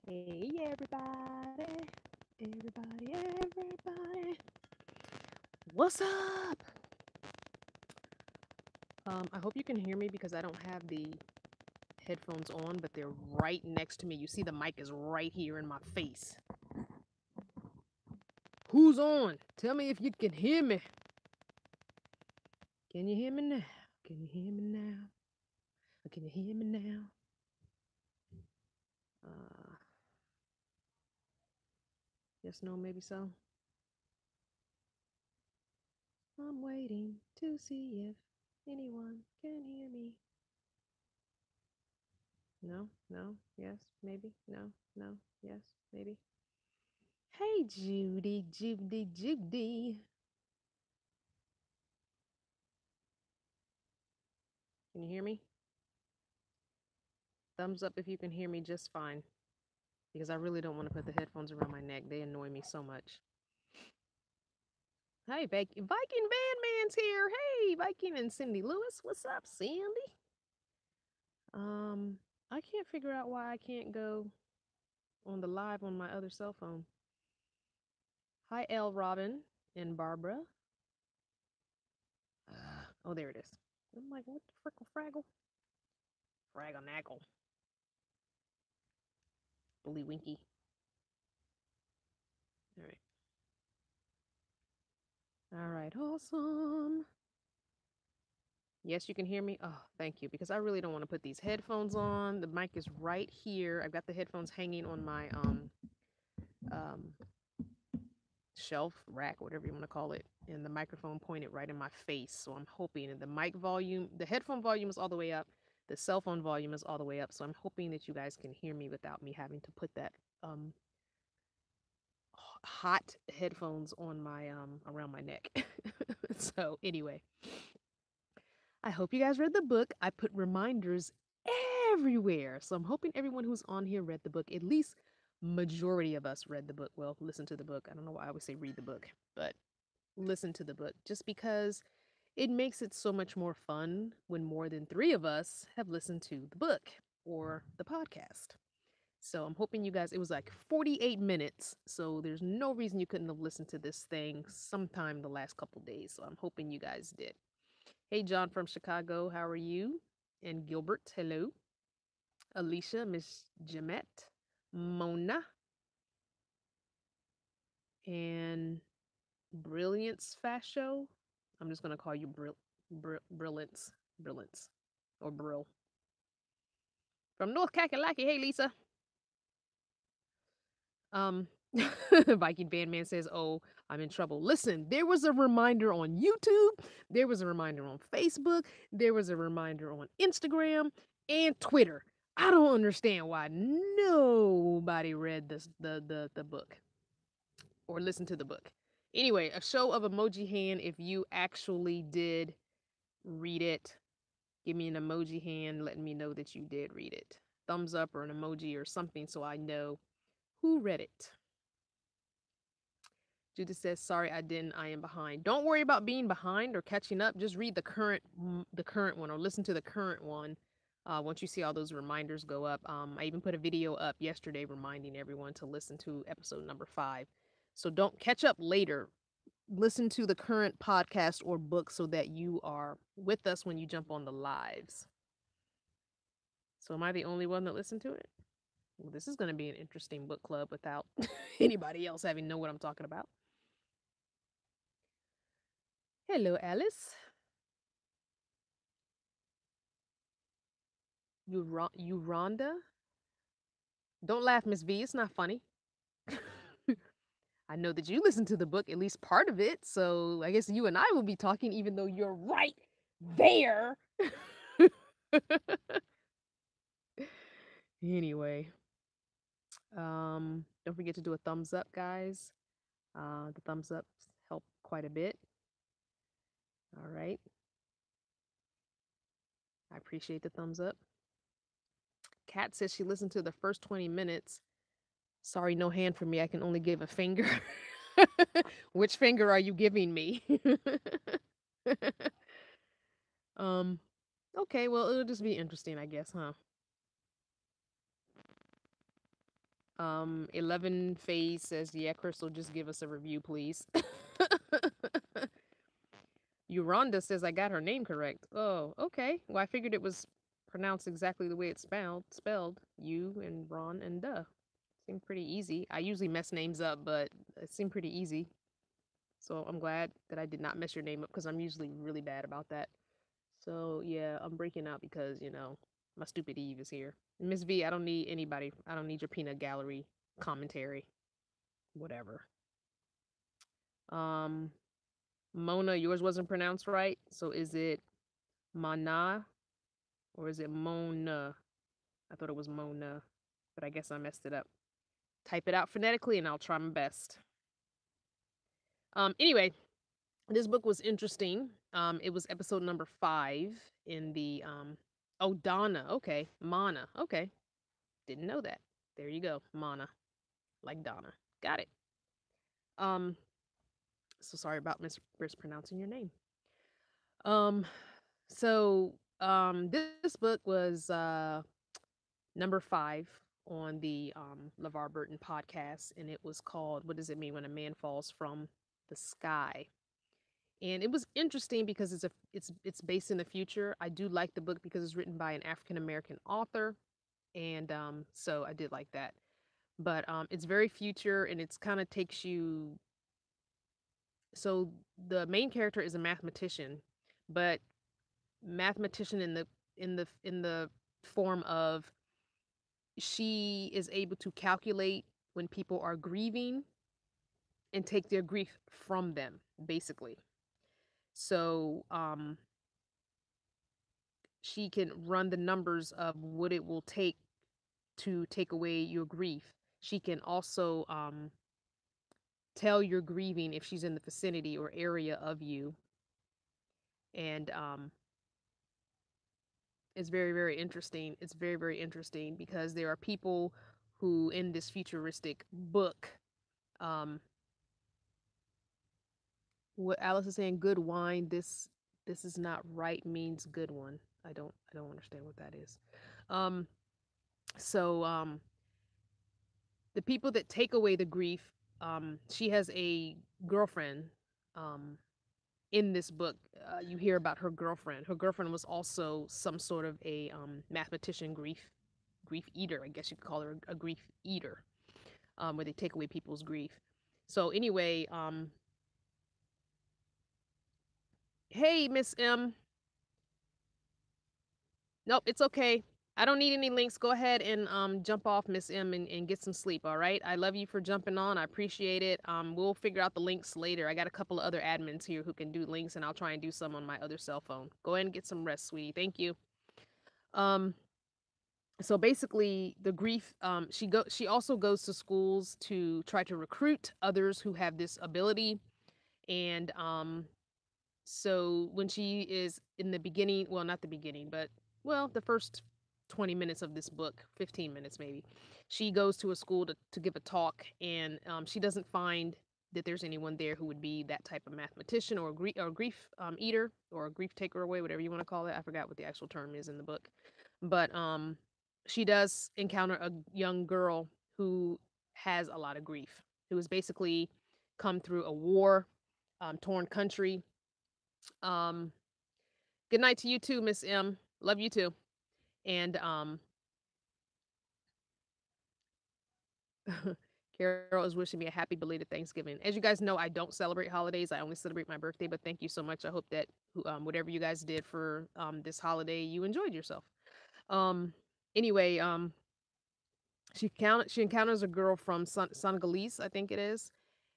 Hey everybody, everybody. What's up? I hope you can hear me because I don't have the headphones on, but they're right next to me. You see the mic is right here in my face. Who's on? Tell me if you can hear me. Can you hear me now? Can you hear me now? Can you hear me now? Yes, no, maybe so. I'm waiting to see if anyone can hear me. No, no, yes, maybe, no, yes, maybe. Hey, Judy. Can you hear me? Thumbs up if you can hear me just fine. Because I really don't want to put the headphones around my neck. They annoy me so much. Hey, Viking Van Man's here. Hey, Viking and Cindy Lewis. What's up, Sandy? I can't figure out why I can't go on the live on my other cell phone. Hi, L. Robin and Barbara. Oh, there it is. I'm like, what the frickle fraggle? Fraggle nackle. Bully winky. All right. All right, awesome. Yes, you can hear me. Oh, thank you. Because I really don't want to put these headphones on. The mic is right here. I've got the headphones hanging on my um shelf, rack, whatever you want to call it, and the microphone pointed right in my face. So I'm hoping that the headphone volume is all the way up. The cell phone volume is all the way up. So I'm hoping that you guys can hear me without me having to put that hot headphones on my around my neck. So anyway, I hope you guys read the book. I put reminders everywhere. So I'm hoping everyone who's on here read the book. At least majority of us read the book. Well, listen to the book. I don't know why I always say read the book, but listen to the book just because it makes it so much more fun when more than 3 of us have listened to the book or the podcast. So I'm hoping you guys, it was like 48 minutes. So there's no reason you couldn't have listened to this thing sometime the last couple days. So I'm hoping you guys did. Hey, John from Chicago, how are you? And Gilbert, hello. Alicia, Miss Jamette, Mona, and Brilliance Fasho. I'm just gonna call you Brilliance, or Brill. From North Kakalaki. Hey, Lisa. Um, Viking Bandman says, "Oh, I'm in trouble." Listen, there was a reminder on YouTube. There was a reminder on Facebook. There was a reminder on Instagram and Twitter. I don't understand why nobody read the book or listened to the book. Anyway, a show of emoji hand if you actually did read it. Give me an emoji hand letting me know that you did read it. Thumbs up or an emoji or something so I know who read it. Judith says, "Sorry, I didn't. I am behind." Don't worry about being behind or catching up. Just read the current one or listen to the current one. Once you see all those reminders go up, I even put a video up yesterday reminding everyone to listen to episode number 5. So don't catch up later. Listen to the current podcast or book so that you are with us when you jump on the lives. So am I the only one that listened to it? Well, this is going to be an interesting book club without anybody else having know what I'm talking about. Hello, Alice. You Rhonda? Don't laugh, Miss V. It's not funny. I know that you listened to the book, at least part of it. So I guess you and I will be talking, even though you're right there. Anyway, don't forget to do a thumbs up, guys. The thumbs ups help quite a bit. All right. I appreciate the thumbs up. Kat says she listened to the first 20 minutes. Sorry, no hand for me. I can only give a finger. Which finger are you giving me? Okay, well, it'll just be interesting, I guess, huh? 11 Phase says, yeah, Crystal, just give us a review, please. Uronda says I got her name correct. Oh, okay. Well, I figured it was pronounced exactly the way it's spelled. You and Ron and Duh. Seemed pretty easy. I usually mess names up, but it seemed pretty easy. So I'm glad that I did not mess your name up because I'm usually really bad about that. So yeah, I'm breaking out because, my stupid Eve is here. Miss V, I don't need anybody. I don't need your peanut gallery commentary. Whatever. Um, Mona, yours wasn't pronounced right. So is it Mana or is it Mona? I thought it was Mona, but I guess I messed it up. Type it out phonetically and I'll try my best. Anyway, this book was interesting. It was episode number 5 in the oh, Donna. Okay. Mana. Okay. Didn't know that. There you go. Mana. Like Donna. Got it. Um, so sorry about mispronouncing your name. Um, this book was number 5 on the LeVar Burton podcast, and it was called "What Does It Mean When a Man Falls from the Sky?" And it was interesting because it's based in the future. I do like the book because it's written by an African American author, and so I did like that. But it's very future, and it's kind of takes you. So the main character is a mathematician, but mathematician in the form of she is able to calculate when people are grieving and take their grief from them, basically. So she can run the numbers of what it will take to take away your grief. She can also tell you're grieving if she's in the vicinity or area of you. And it's very, very interesting. It's very, very interesting because there are people who, in this futuristic book, um, what Alice is saying, good wine. This is not right means good one. I don't understand what that is. Um, so the people that take away the grief, she has a girlfriend. Um, in this book, you hear about her girlfriend. Her girlfriend was also some sort of a mathematician, grief eater. I guess you could call her a grief eater, where they take away people's grief. So anyway, hey Miss M. Nope, it's okay. I don't need any links. Go ahead and jump off, Miss M, and get some sleep, all right? I love you for jumping on. I appreciate it. We'll figure out the links later. I got a couple of other admins here who can do links, and I'll try and do some on my other cell phone. Go ahead and get some rest, sweetie. Thank you. Um, so basically the grief, she also goes to schools to try to recruit others who have this ability. And so when she is in the beginning, well, not the beginning, but well, the first 20 minutes of this book, 15 minutes maybe, she goes to a school to give a talk, and she doesn't find that there's anyone there who would be that type of mathematician or grief eater or a grief taker away, whatever you want to call it. I forgot what the actual term is in the book. But she does encounter a young girl who has a lot of grief, who has basically come through a war, torn country. um, Good night to you too, Miss M. Love you too. And Carol is wishing me a happy belated Thanksgiving. As you guys know, I don't celebrate holidays. I only celebrate my birthday, but thank you so much. I hope that whatever you guys did for this holiday, you enjoyed yourself. Um anyway, she encounters a girl from Senegalese, I think it is.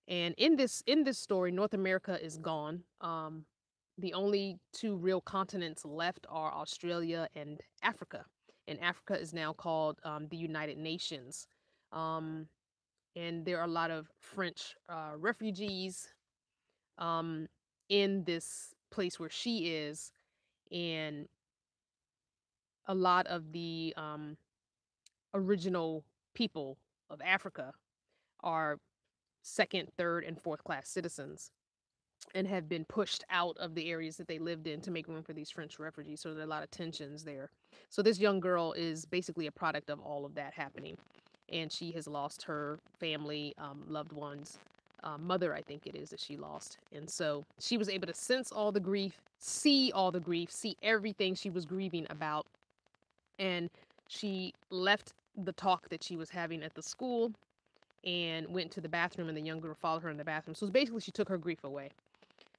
And in this story, North America is gone. The only two real continents left are Australia and Africa. And Africa is now called the United Nations. Um, and there are a lot of French refugees um, in this place where she is. And a lot of the original people of Africa are second, third, and fourth class citizens and have been pushed out of the areas that they lived in to make room for these French refugees. So there are a lot of tensions there. So this young girl is basically a product of all of that happening. and she has lost her family, loved ones, mother, I think it is, that she lost. And so she was able to sense all the grief, see all the grief, see everything she was grieving about. And she left the talk that she was having at the school and went to the bathroom, and the young girl followed her in the bathroom. So basically, she took her grief away.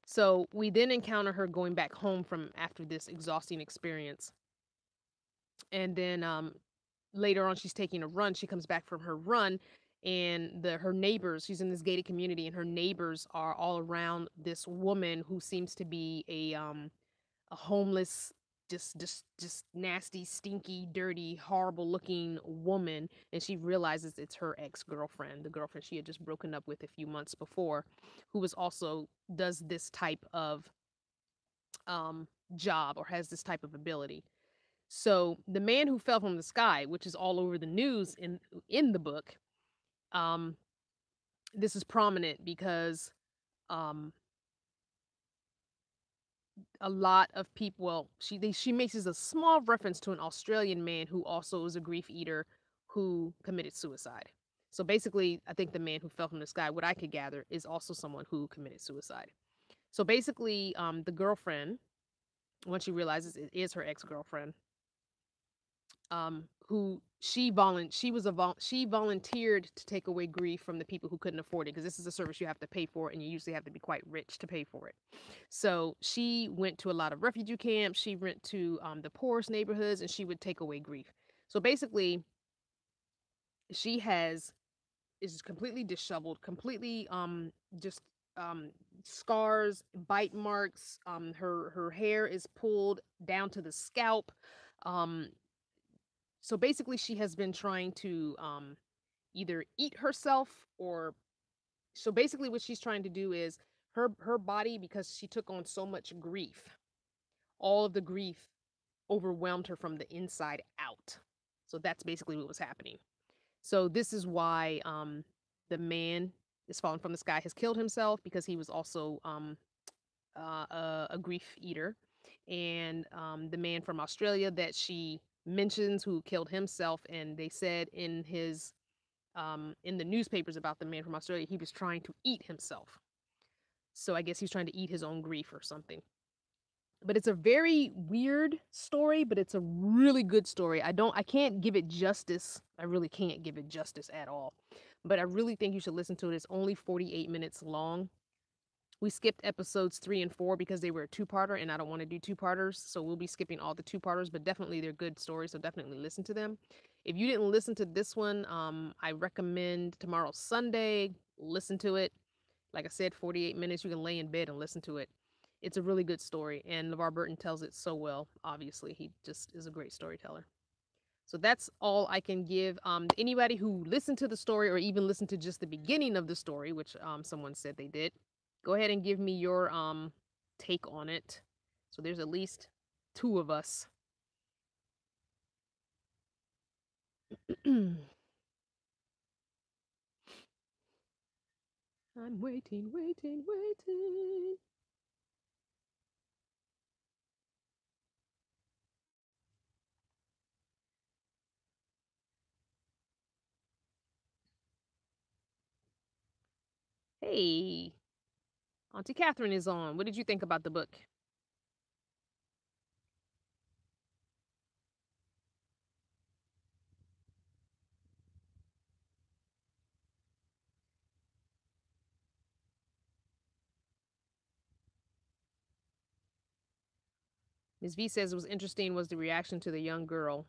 So we then encounter her going back home from after this exhausting experience. And then later on, she's taking a run. She comes back from her run, and her neighbors, she's in this gated community, and her neighbors are all around this woman who seems to be a homeless, just nasty, stinky, dirty, horrible looking woman. And she realizes it's her ex-girlfriend, the girlfriend she had just broken up with a few months before, who was also does this type of job, or has this type of ability. So the man who fell from the sky, which is all over the news in the book, um, this is prominent because um, a lot of people. Well, she makes a small reference to an Australian man who also is a grief eater who committed suicide. So basically, I think the man who fell from the sky, what I could gather, is also someone who committed suicide. So basically, the girlfriend, once she realizes it is her ex-girlfriend, who she volunteered to take away grief from the people who couldn't afford it, because this is a service you have to pay for, and you usually have to be quite rich to pay for it. So she went to a lot of refugee camps. She went to the poorest neighborhoods, and she would take away grief. So basically, she is completely disheveled, completely just scars, bite marks. Her hair is pulled down to the scalp. Um, so basically, she has been trying to either eat herself, or so basically what she's trying to do is her body, because she took on so much grief, all of the grief overwhelmed her from the inside out. So that's basically what was happening. So this is why the man is fallen from the sky has killed himself, because he was also a grief eater. And the man from Australia that she mentions who killed himself, and they said in the newspapers about the man from Australia, he was trying to eat himself. So I guess he's trying to eat his own grief or something. But it's a very weird story, but it's a really good story. I can't give it justice. I really can't give it justice at all. But I really think you should listen to it. It's only 48 minutes long. We skipped episodes 3 and 4 because they were a two-parter, and I don't want to do two-parters, so we'll be skipping all the two-parters, but definitely they're good stories, so definitely listen to them. If you didn't listen to this one, I recommend tomorrow's Sunday. Listen to it. Like I said, 48 minutes. You can lay in bed and listen to it. It's a really good story, and LeVar Burton tells it so well. Obviously, he just is a great storyteller. So that's all I can give. Anybody who listened to the story, or even listened to just the beginning of the story, which someone said they did, go ahead and give me your take on it. So there's at least 2 of us. I'm waiting, waiting, waiting. Hey, Auntie Catherine is on. What did you think about the book? Ms. V says it was interesting was the reaction to the young girl.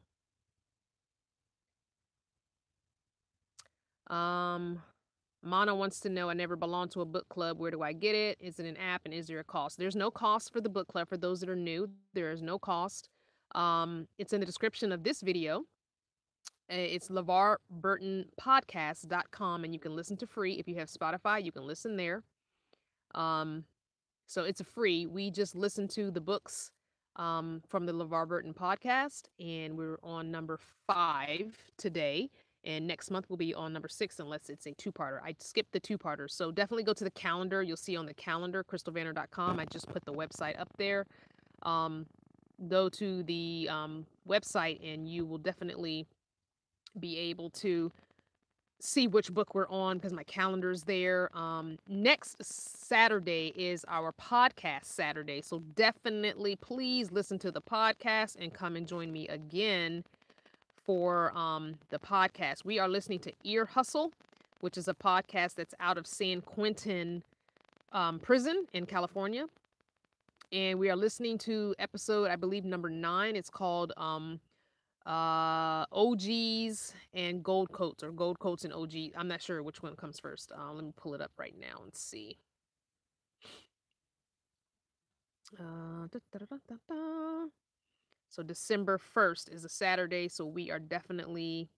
Um, Mana wants to know, I never belonged to a book club. Where do I get it? Is it an app, and is there a cost? There's no cost for the book club. For those that are new, there is no cost. It's in the description of this video. It's LeVarBurtonPodcast.com, and you can listen to free. If you have Spotify, you can listen there. So it's a free. We just listened to the books from the LeVar Burton podcast, and we're on number 5 today. And next month we'll be on number 6, unless it's a two-parter. I skipped the two-parters. So definitely go to the calendar. You'll see on the calendar, crystalvanner.com. I just put the website up there. Go to the website, and you will definitely be able to see which book we're on because my calendar's there. Next Saturday is our podcast Saturday. So definitely please listen to the podcast and come and join me again for the podcast. We are listening to Ear Hustle, which is a podcast that's out of San Quentin prison in California. And we are listening to episode, I believe, number 9. It's called OGs and Gold Coats, or Gold Coats and OG. I'm not sure which one comes first. Let me pull it up right now and see. So December 1st is a Saturday, so we are definitely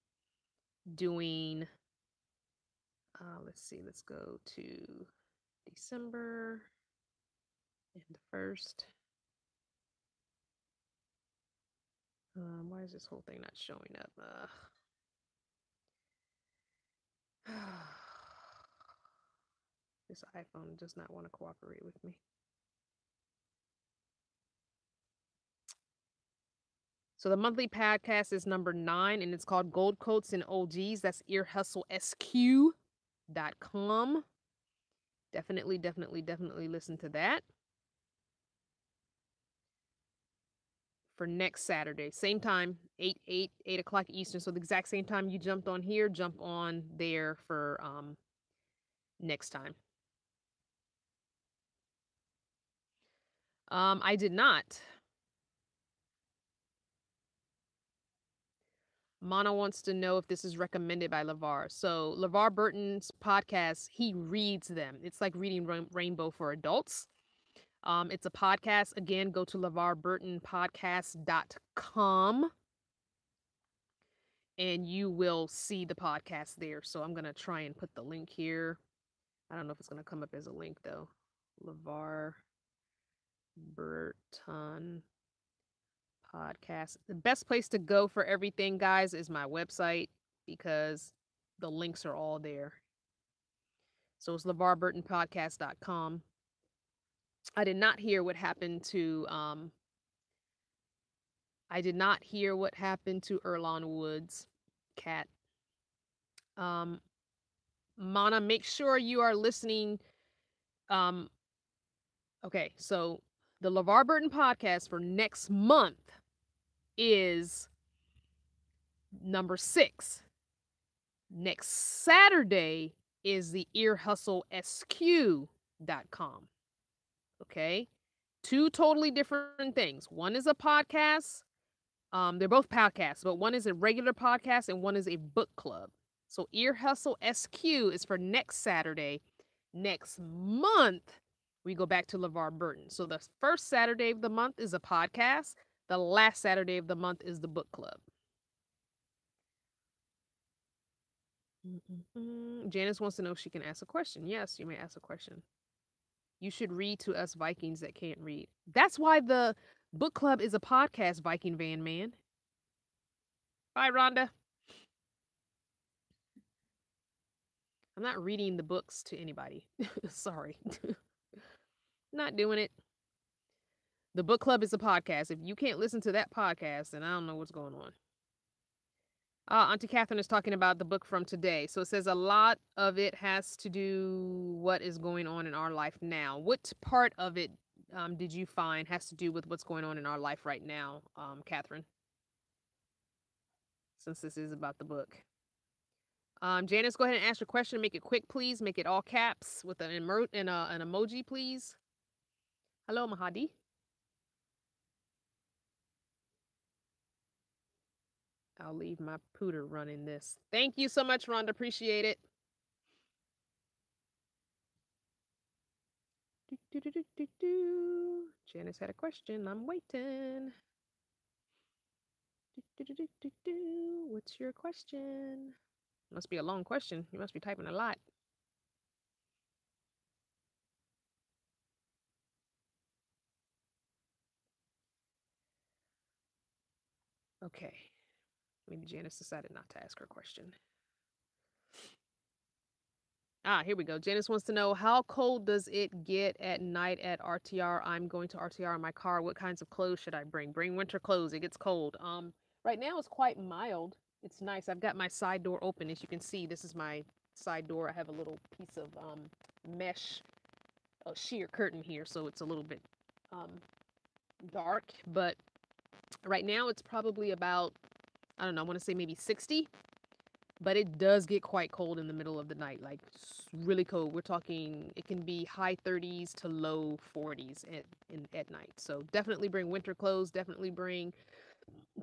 doing, let's see, let's go to December and the 1st. Why is this whole thing not showing up? This iPhone does not want to cooperate with me. So the monthly podcast is number 9, and it's called Gold Coats and OGs. That's earhustlesq.com. Definitely listen to that. For next Saturday, same time, 8 o'clock Eastern. So the exact same time you jumped on here, jump on there for next time. I did not. Mana wants to know if this is recommended by LeVar. So LeVar Burton's podcast, he reads them. It's like reading Rainbow for adults. It's a podcast. Again, go to LeVarBurtonPodcast.com and you will see the podcast there. So I'm going to try and put the link here. I don't know if it's going to come up as a link, though. LeVar Burton podcast. The best place to go for everything, guys, is my website because the links are all there. So it's LeVarBurtonPodcast.com. I did not hear what happened to Earlonne Woods' cat. Mana, make sure you are listening. Okay, so the LeVar Burton podcast for next month is number 6. Next Saturday is the earhustlesq.com. Okay? 2 totally different things. One is a podcast. They're both podcasts, but one is a regular podcast and one is a book club. So Ear Hustle SQ is for next Saturday. Next month, we go back to LeVar Burton. So the first Saturday of the month is a podcast. The last Saturday of the month is the book club. Janice wants to know if she can ask a question. Yes, you may ask a question. You should read to us Vikings that can't read. That's why the book club is a podcast, Viking Van Man. Bye, Rhonda. I'm not reading the books to anybody. Sorry. Not doing it. The book club is a podcast. If you can't listen to that podcast, then I don't know what's going on. Auntie Catherine is talking about the book from today. So it says a lot of it has to do what is going on in our life now. What part of it did you find has to do with what's going on in our life right now, Catherine? Since this is about the book. Janice, go ahead and ask your question. Make it quick, please. Make it all caps with an emoji, please. Hello, Mahadi. I'll leave my pooter running this. Thank you so much, Rhonda. Appreciate it. Janice had a question. I'm waiting. What's your question? Must be a long question. You must be typing a lot. Okay. Maybe Janice decided not to ask her question. Here we go. Janice wants to know, how cold does it get at night at RTR? I'm going to RTR in my car. What kinds of clothes should I bring? Bring winter clothes. It gets cold. Right now it's quite mild. It's nice. I've got my side door open. As you can see, this is my side door. I have a little piece of mesh, sheer curtain here, so it's a little bit um, dark. But right now it's probably about, I don't know, I want to say maybe 60. But it does get quite cold in the middle of the night, like really cold. We're talking, it can be high 30s to low 40s at night. So definitely bring winter clothes. Definitely bring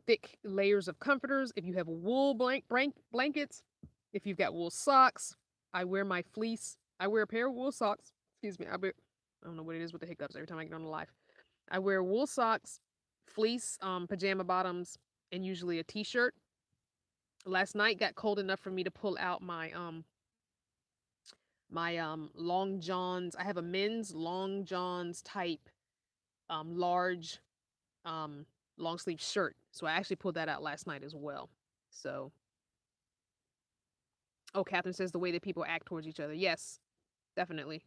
thick layers of comforters. If you have wool blankets, if you've got wool socks, I wear my fleece. I wear a pair of wool socks. Excuse me. I don't know what it is with the hiccups every time I get on the live. I wear wool socks, fleece, pajama bottoms, and usually a t-shirt. Last night got cold enough for me to pull out my long johns. I have a men's long johns type large long sleeve shirt. So I actually pulled that out last night as well. So oh, Catherine says the way that people act towards each other. Yes, definitely.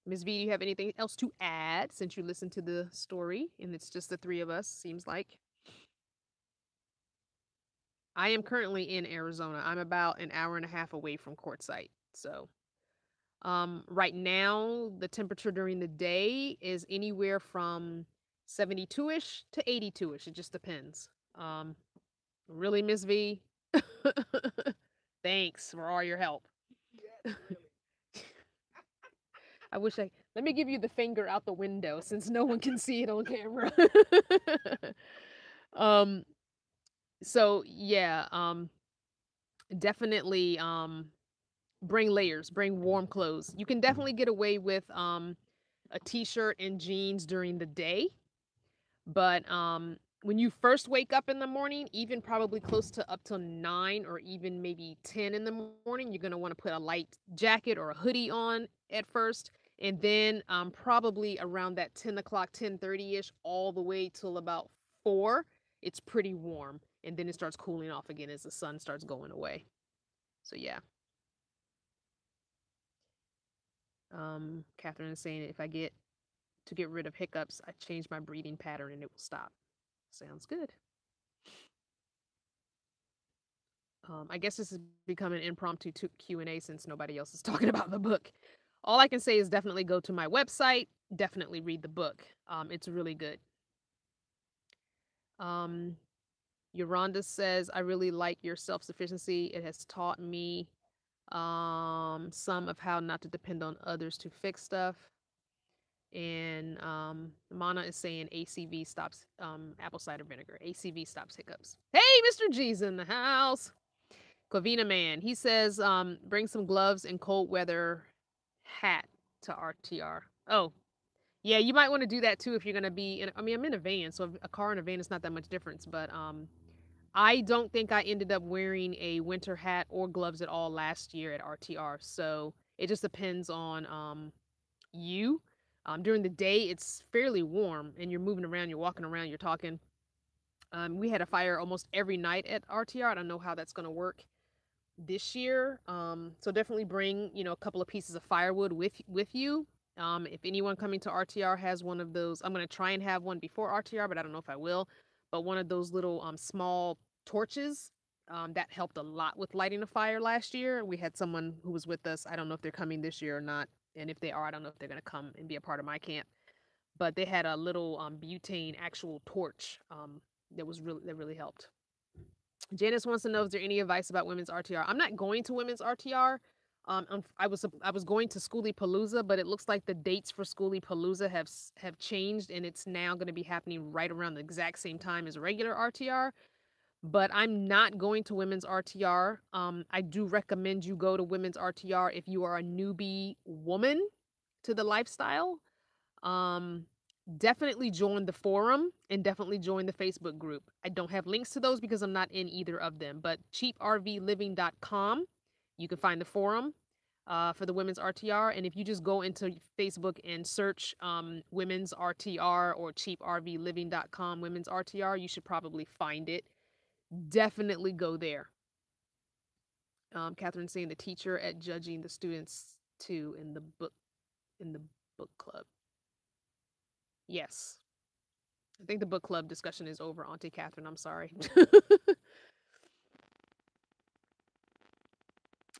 Ms. V, do you have anything else to add since you listened to the story and it's just the three of us, seems like? I am currently in Arizona. I'm about an hour and a half away from Quartzsite. So, right now, the temperature during the day is anywhere from 72-ish to 82-ish. It just depends. Really, Miss V? Thanks for all your help. I wish let me give you the finger out the window since no one can see it on camera. um, so yeah, definitely bring layers, bring warm clothes. You can definitely get away with a t-shirt and jeans during the day, but when you first wake up in the morning, even probably close to up till 9 or even maybe 10 in the morning, you're going to want to put a light jacket or a hoodie on at first. And then probably around that 10 o'clock, 10:30-ish, all the way till about 4, it's pretty warm. And then it starts cooling off again as the sun starts going away. So yeah. Catherine is saying if I get rid of hiccups, I change my breathing pattern and it will stop. Sounds good. I guess this has become an impromptu Q&A since nobody else is talking about the book. All I can say is definitely go to my website. Definitely read the book. It's really good. Yoronda says, I really like your self-sufficiency. It has taught me some of how not to depend on others to fix stuff. And Mana is saying ACV stops apple cider vinegar. ACV stops hiccups. Hey, Mr. G's in the house. Clavina Man, he says bring some gloves and cold weather hat to RTR. Oh, yeah, you might want to do that too if you're going to be in, I mean, I'm in a van, so a car and a van is not that much difference, but I don't think I ended up wearing a winter hat or gloves at all last year at RTR. So it just depends on you. During the day, it's fairly warm and you're moving around, you're walking around, you're talking. We had a fire almost every night at RTR. I don't know how that's going to work this year. So definitely bring, a couple of pieces of firewood with you. If anyone coming to RTR has one of those, I'm going to try and have one before RTR, but I don't know if I will. But one of those little small torches that helped a lot with lighting a fire last year. We had someone who was with us. I don't know if they're coming this year or not. And if they are, I don't know if they're going to come and be a part of my camp. But they had a little butane actual torch that really helped. Janice wants to know, is there any advice about women's RTR? I'm not going to women's RTR. I was going to Schoolie Palooza, but it looks like the dates for Schoolie Palooza have changed, and it's now going to be happening right around the exact same time as regular RTR. But I'm not going to women's RTR. I do recommend you go to women's RTR if you are a newbie woman to the lifestyle. Definitely join the forum and definitely join the Facebook group. I don't have links to those because I'm not in either of them, but cheaprvliving.com, you can find the forum for the women's RTR. And if you just go into Facebook and search women's RTR or cheaprvliving.com women's RTR, you should probably find it. Definitely go there. Catherine saying the teacher at judging the students too in the book club. Yes. I think the book club discussion is over, Auntie Catherine. I'm sorry.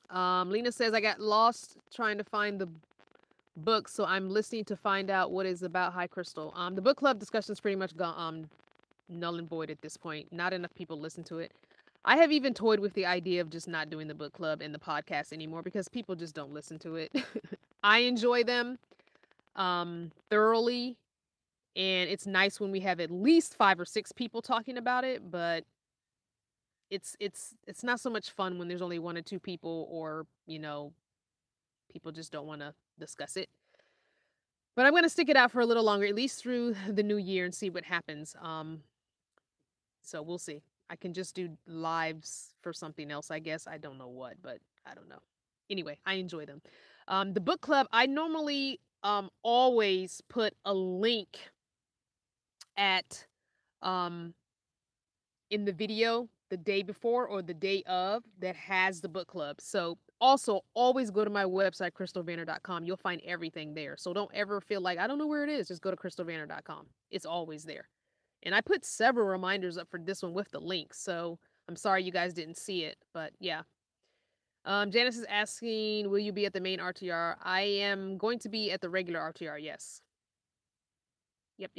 Lena says, I got lost trying to find the book, so I'm listening to find out what is about High Crystal. The book club discussion is pretty much gone, null and void at this point. Not enough people listen to it. I have even toyed with the idea of just not doing the book club and the podcast anymore because people just don't listen to it. I enjoy them thoroughly, and it's nice when we have at least 5 or 6 people talking about it, but it's not so much fun when there's only 1 or 2 people, or, you know, people just don't want to discuss it. But I'm going to stick it out for a little longer, at least through the new year, and see what happens. So we'll see. I can just do lives for something else, I guess. I don't know what, but I don't know. Anyway, I enjoy them. The book club, I normally always put a link at in the video the day before or the day of that has the book club. So also always go to my website, crystalvanner.com. You'll find everything there. So don't ever feel like I don't know where it is. Just go to crystalvanner.com. It's always there. And I put several reminders up for this one with the link. So I'm sorry you guys didn't see it, but yeah. Janice is asking, will you be at the main RTR? I am going to be at the regular RTR, yes. Yep.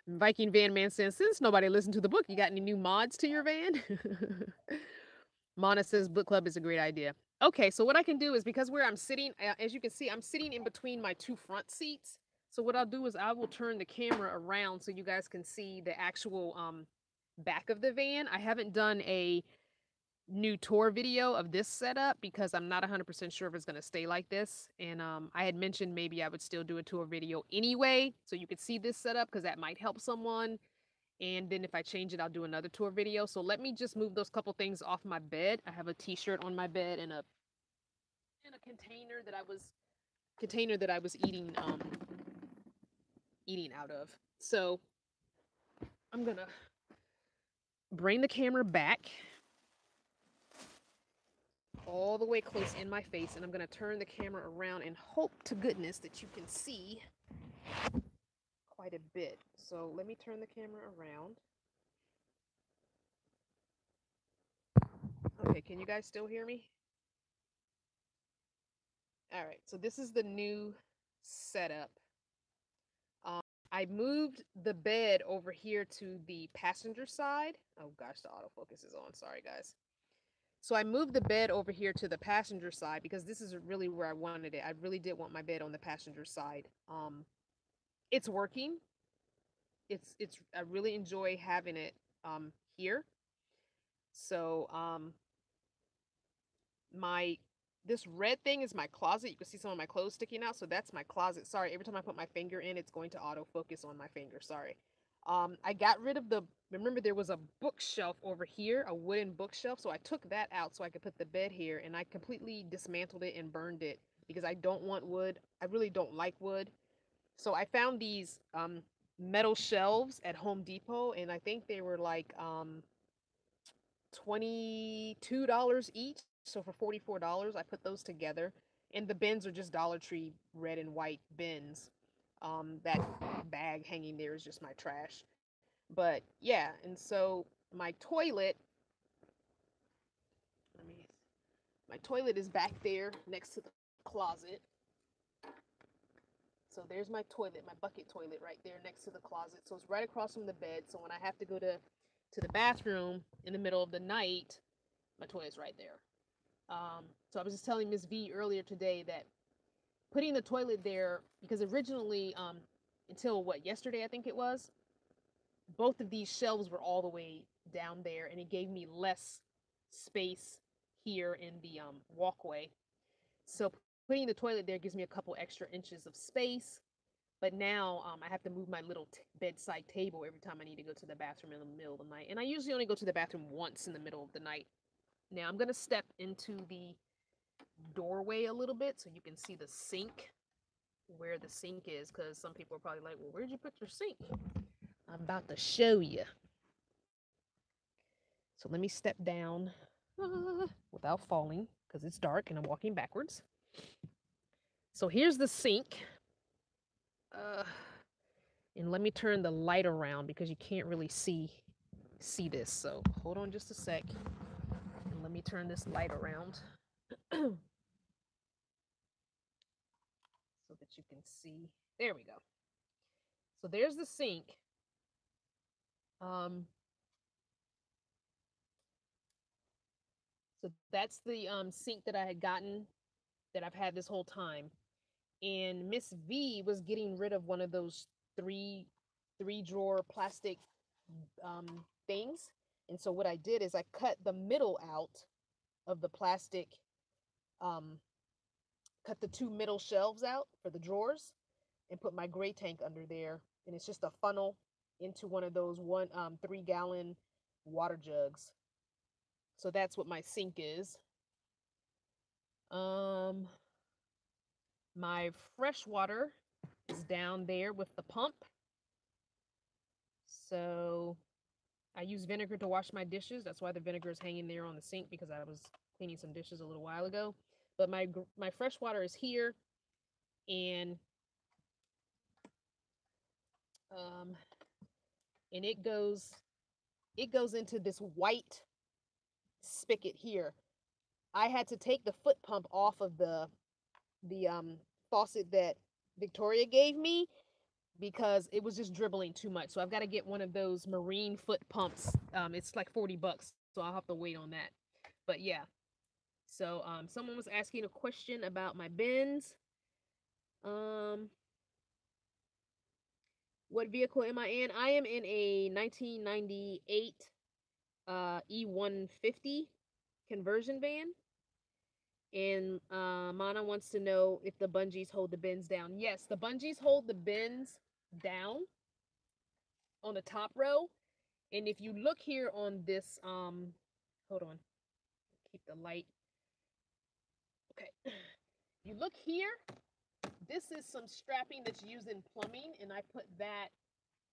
Viking Van Man says, since nobody listened to the book, you got any new mods to your van? Mana says, book club is a great idea. Okay, so what I can do is, because where I'm sitting, as you can see, I'm sitting in between my 2 front seats. So what I'll do is I will turn the camera around so you guys can see the actual back of the van. I haven't done a new tour video of this setup because I'm not 100% sure if it's going to stay like this. And I had mentioned maybe I would still do a tour video anyway, so you could see this setup because that might help someone. And then if I change it, I'll do another tour video. So let me just move those couple things off my bed. I have a t-shirt on my bed and a container that I was eating out of. So I'm gonna bring the camera back all the way close in my face, and I'm gonna turn the camera around and hope to goodness that you can see quite a bit. So let me turn the camera around. Okay, can you guys still hear me? All right, so this is the new setup. I moved the bed over here to the passenger side. Oh gosh, the autofocus is on. Sorry, guys. So I moved the bed over here to the passenger side because this is really where I wanted it. I really did want my bed on the passenger side. It's working. It's I really enjoy having it here. So this red thing is my closet. You can see some of my clothes sticking out. So that's my closet. Sorry, every time I put my finger in, it's going to autofocus on my finger. Sorry. I got rid of remember there was a bookshelf over here, a wooden bookshelf. So I took that out so I could put the bed here, and I completely dismantled it and burned it because I don't want wood. I really don't like wood. So I found these metal shelves at Home Depot, and I think they were like $22 each. So for $44, I put those together. And the bins are just Dollar Tree red and white bins. That bag hanging there is just my trash. But yeah, and so my toilet, my toilet is back there next to the closet. So there's my toilet, my bucket toilet right there next to the closet. So it's right across from the bed. So when I have to go to the bathroom in the middle of the night, my toilet's right there. So I was just telling Miss V earlier today that putting the toilet there, because originally, until yesterday I think it was, both of these shelves were all the way down there, and it gave me less space here in the walkway. So putting the toilet there gives me a couple extra inches of space. But now I have to move my little bedside table every time I need to go to the bathroom in the middle of the night. And I usually only go to the bathroom once in the middle of the night. Now I'm going to step into the doorway a little bit so you can see the sink, where the sink is, because some people are probably like, well, where'd you put your sink? I'm about to show you. So let me step down without falling because it's dark and I'm walking backwards. So here's the sink. And let me turn the light around because you can't really see this. So hold on just a sec. And let me turn this light around so that you can see. There we go. So there's the sink. So that's the sink that I had gotten, that I've had this whole time. And Miss V was getting rid of one of those three drawer plastic things. And so what I did is I cut the middle out of the plastic, cut the two middle shelves out for the drawers, and put my gray tank under there. And it's just a funnel into one of those 3-gallon water jugs. So that's what my sink is. My fresh water is down there with the pump. So I use vinegar to wash my dishes. That's why the vinegar is hanging there on the sink, because I was cleaning some dishes a little while ago. But my fresh water is here, and it goes into this white spigot here. I had to take the foot pump off of the faucet that Victoria gave me because it was just dribbling too much. So I've got to get one of those marine foot pumps. It's like $40, so I'll have to wait on that. But yeah. So someone was asking a question about my bins. What vehicle am I in? I am in a 1998 E150 conversion van. And Mana wants to know if the bungees hold the bins down. Yes, the bungees hold the bins down on the top row. And if you look here on this, hold on, keep the light. Okay, you look here, this is some strapping that's used in plumbing, and I put that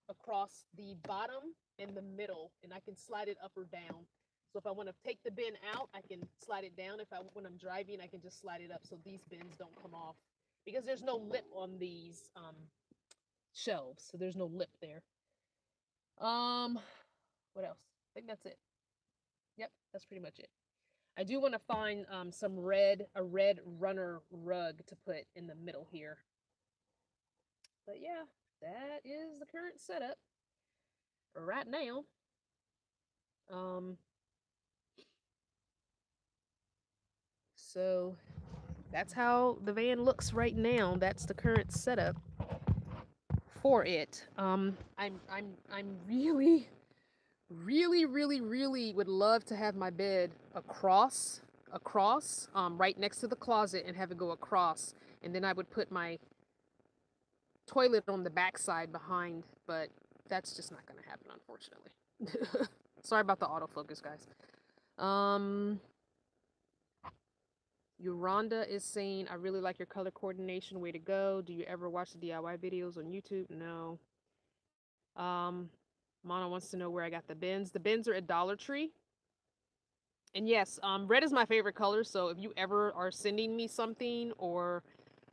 across the bottom and the middle, and I can slide it up or down. So if I want to take the bin out, I can slide it down. When I'm driving, I can just slide it up so these bins don't come off, because there's no lip on these shelves, so there's no lip there. What else? I think that's it. Yep, that's pretty much it. I do want to find a red runner rug to put in the middle here. But yeah, that is the current setup right now. So that's how the van looks right now. That's the current setup for it. I'm really would love to have my bed across, right next to the closet, and have it go across, and then I would put my toilet on the back side behind, but that's just not gonna happen, unfortunately. Sorry about the autofocus, guys. Yoronda is saying, I really like your color coordination. Way to go. Do you ever watch the DIY videos on YouTube? No. Mana wants to know where I got the bins. The bins are at Dollar Tree. And yes, red is my favorite color. So if you ever are sending me something, or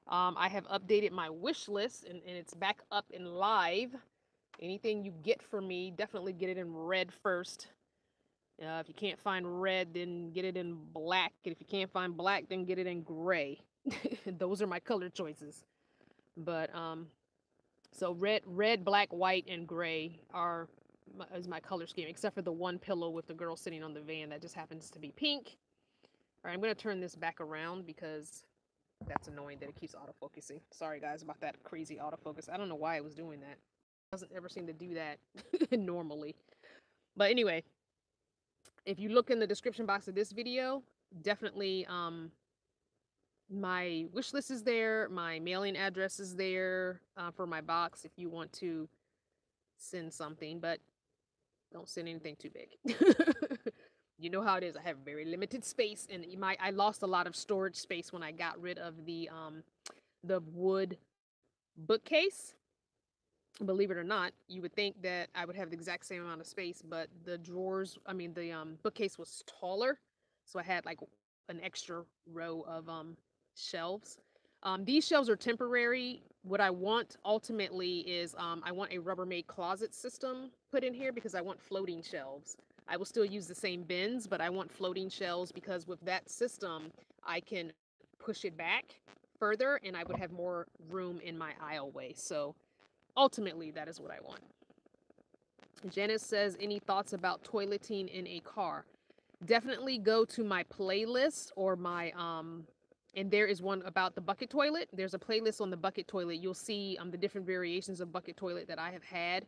I have updated my wish list and it's back up and live, anything you get from me, definitely get it in red first. If you can't find red, then get it in black. And if you can't find black, then get it in gray. Those are my color choices. But so red, black, white, and gray is my color scheme, except for the one pillow with the girl sitting on the van that just happens to be pink. All right, I'm going to turn this back around because that's annoying that it keeps autofocusing. Sorry, guys, about that crazy autofocus. I don't know why it was doing that. It doesn't ever seem to do that normally. But anyway, if you look in the description box of this video, definitely my wish list is there. My mailing address is there for my box if you want to send something, but don't send anything too big. You know how it is. I have very limited space, and I lost a lot of storage space when I got rid of the wood bookcase. Believe it or not, you would think that I would have the exact same amount of space, but the bookcase was taller, so I had like an extra row of shelves. These shelves are temporary. What I want ultimately is I want a Rubbermaid closet system put in here because I want floating shelves. I will still use the same bins, but I want floating shelves because with that system, I can push it back further and I would have more room in my aisleway. So ultimately, that is what I want. Janice says, any thoughts about toileting in a car? Definitely go to my playlist or my and there is one about the bucket toilet. There's a playlist on the bucket toilet. You'll see the different variations of bucket toilet that I have had.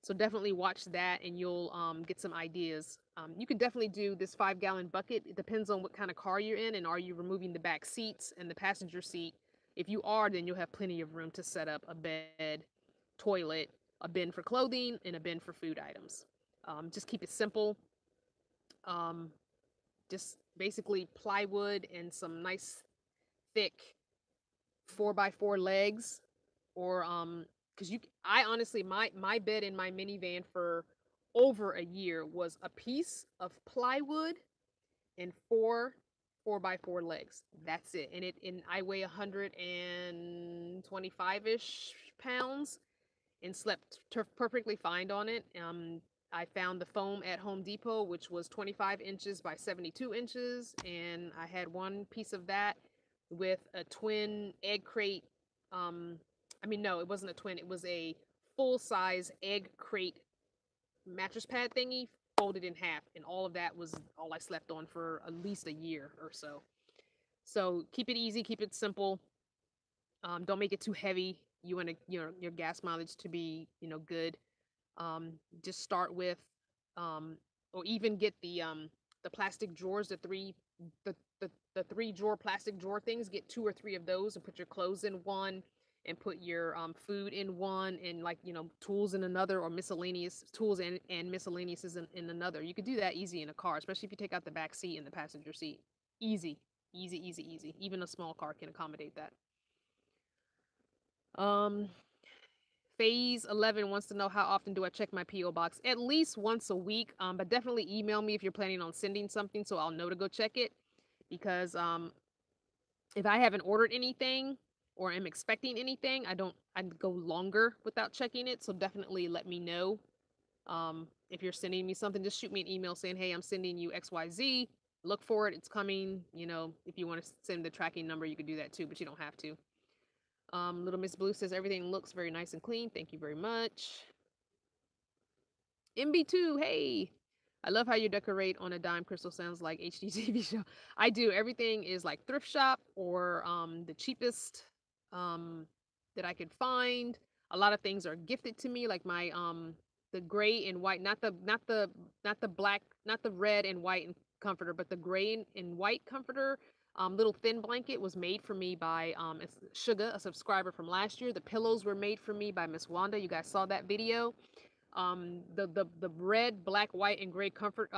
So definitely watch that and you'll get some ideas. You can definitely do this 5-gallon bucket. It depends on what kind of car you're in and are you removing the back seats and the passenger seat. If you are, then you'll have plenty of room to set up a bed, toilet, a bin for clothing, and a bin for food items. Just keep it simple. Um, just basically plywood and some nice thick 4x4 legs, or because I honestly, my bed in my minivan for over a year was a piece of plywood and 4x4 legs. That's it. And I weigh 125-ish pounds and slept perfectly fine on it. I found the foam at Home Depot, which was 25 inches by 72 inches, and I had one piece of that with a twin egg crate. I mean, no, it wasn't a twin. It was a full-size egg crate mattress pad thingy folded in half, and all of that was all I slept on for at least a year or so. So keep it easy, keep it simple. Don't make it too heavy. You want your gas mileage to be good. Just start with, or even get the plastic drawers, the the 3-drawer plastic drawer things. Get 2 or 3 of those and put your clothes in one, and put your food in one, and tools in another, or miscellaneous tools and miscellaneous is in another. You could do that easy in a car, especially if you take out the back seat and the passenger seat. Easy, easy, easy, easy. Even a small car can accommodate that. Um, Phase 11 wants to know, how often do I check my P.O. box? At least once a week, but definitely email me if you're planning on sending something so I'll know to go check it. Because if I haven't ordered anything or am expecting anything, I'd go longer without checking it. So definitely let me know. If you're sending me something, just shoot me an email saying, hey, I'm sending you XYZ. Look for it. It's coming. If you want to send the tracking number, you could do that too, but you don't have to. Little Miss Blue says, everything looks very nice and clean. Thank you very much. MB2, hey. I love how you decorate on a dime. Crystal sounds like HGTV show. I do. Everything is like thrift shop or the cheapest that I could find. A lot of things are gifted to me, like my the gray and white, not the black, not the red and white comforter, but the gray and white comforter. Little thin blanket was made for me by Sugar, a subscriber from last year. The pillows were made for me by Miss Wanda. You guys saw that video. The red, black, white, and gray comfort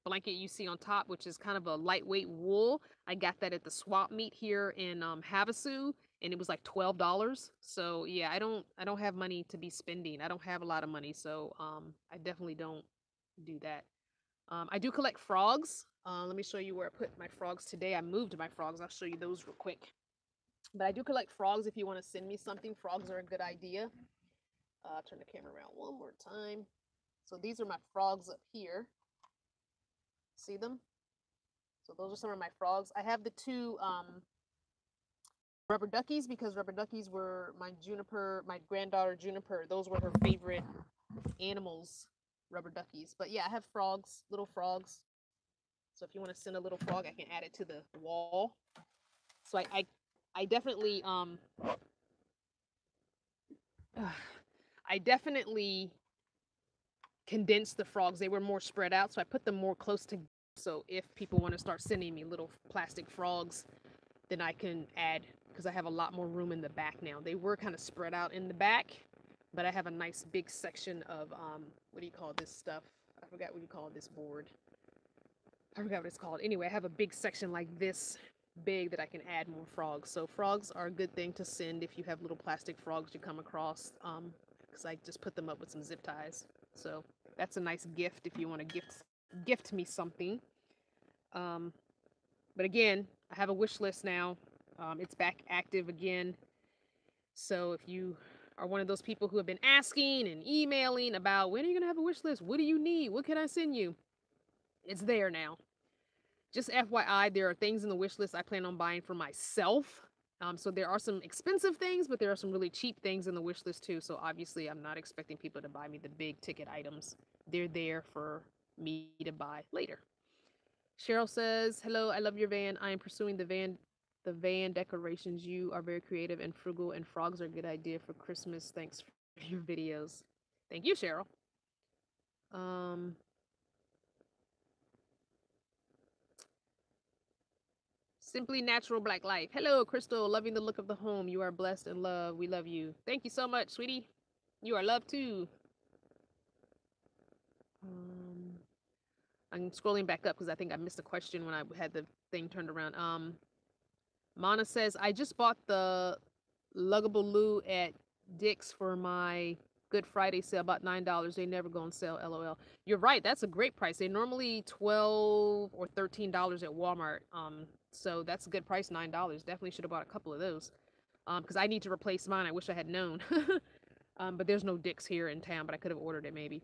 blanket you see on top, which is kind of a lightweight wool. I got that at the swap meet here in Havasu, and it was like $12. So yeah, I don't have money to be spending. I don't have a lot of money, so I definitely don't do that. I do collect frogs. Let me show you where I put my frogs today. I moved my frogs. I'll show you those real quick. But I do collect frogs. If you want to send me something, frogs are a good idea. Turn the camera around one more time. So these are my frogs up here. See them? So those are some of my frogs. I have the 2 rubber duckies because rubber duckies were my granddaughter Juniper. Those were her favorite animals, rubber duckies. But yeah, I have frogs, little frogs. So if you want to send a little frog, I can add it to the wall. So I definitely I definitely condensed the frogs. They were more spread out, so I put them more close together. So if people want to start sending me little plastic frogs, then I can add, because I have a lot more room in the back now. They were kind of spread out in the back, but I have a nice big section of what do you call this stuff? I forgot what you call this board. I forgot what it's called. Anyway, I have a big section like this big that I can add more frogs. So frogs are a good thing to send if you have little plastic frogs you come across, because I just put them up with some zip ties. So that's a nice gift if you want to gift me something. But again, I have a wish list now. It's back active again. So if you are one of those people who have been asking and emailing about when are you going to have a wish list? What do you need? What can I send you? It's there now. Just FYI, there are things in the wish list I plan on buying for myself. So there are some expensive things, but there are some really cheap things in the wish list too. So obviously, I'm not expecting people to buy me the big ticket items. They're there for me to buy later. Cheryl says, "Hello, I love your van. I am pursuing the van decorations. You are very creative and frugal, and frogs are a good idea for Christmas. Thanks for your videos." Thank you, Cheryl. Um, Simply Natural Black Life. Hello, Crystal. Loving the look of the home. You are blessed and loved. We love you. Thank you so much, sweetie. You are loved too. Um, I'm scrolling back up because I think I missed a question when I had the thing turned around. Mana says, I just bought the luggable loo at Dick's for my Good Friday sale, about $9. They never go on sale, LOL. You're right. That's a great price. They're normally $12 or $13 at Walmart. So that's a good price, $9. Definitely should have bought a couple of those. Because I need to replace mine. I wish I had known. But there's no Dick's here in town, but I could have ordered it maybe.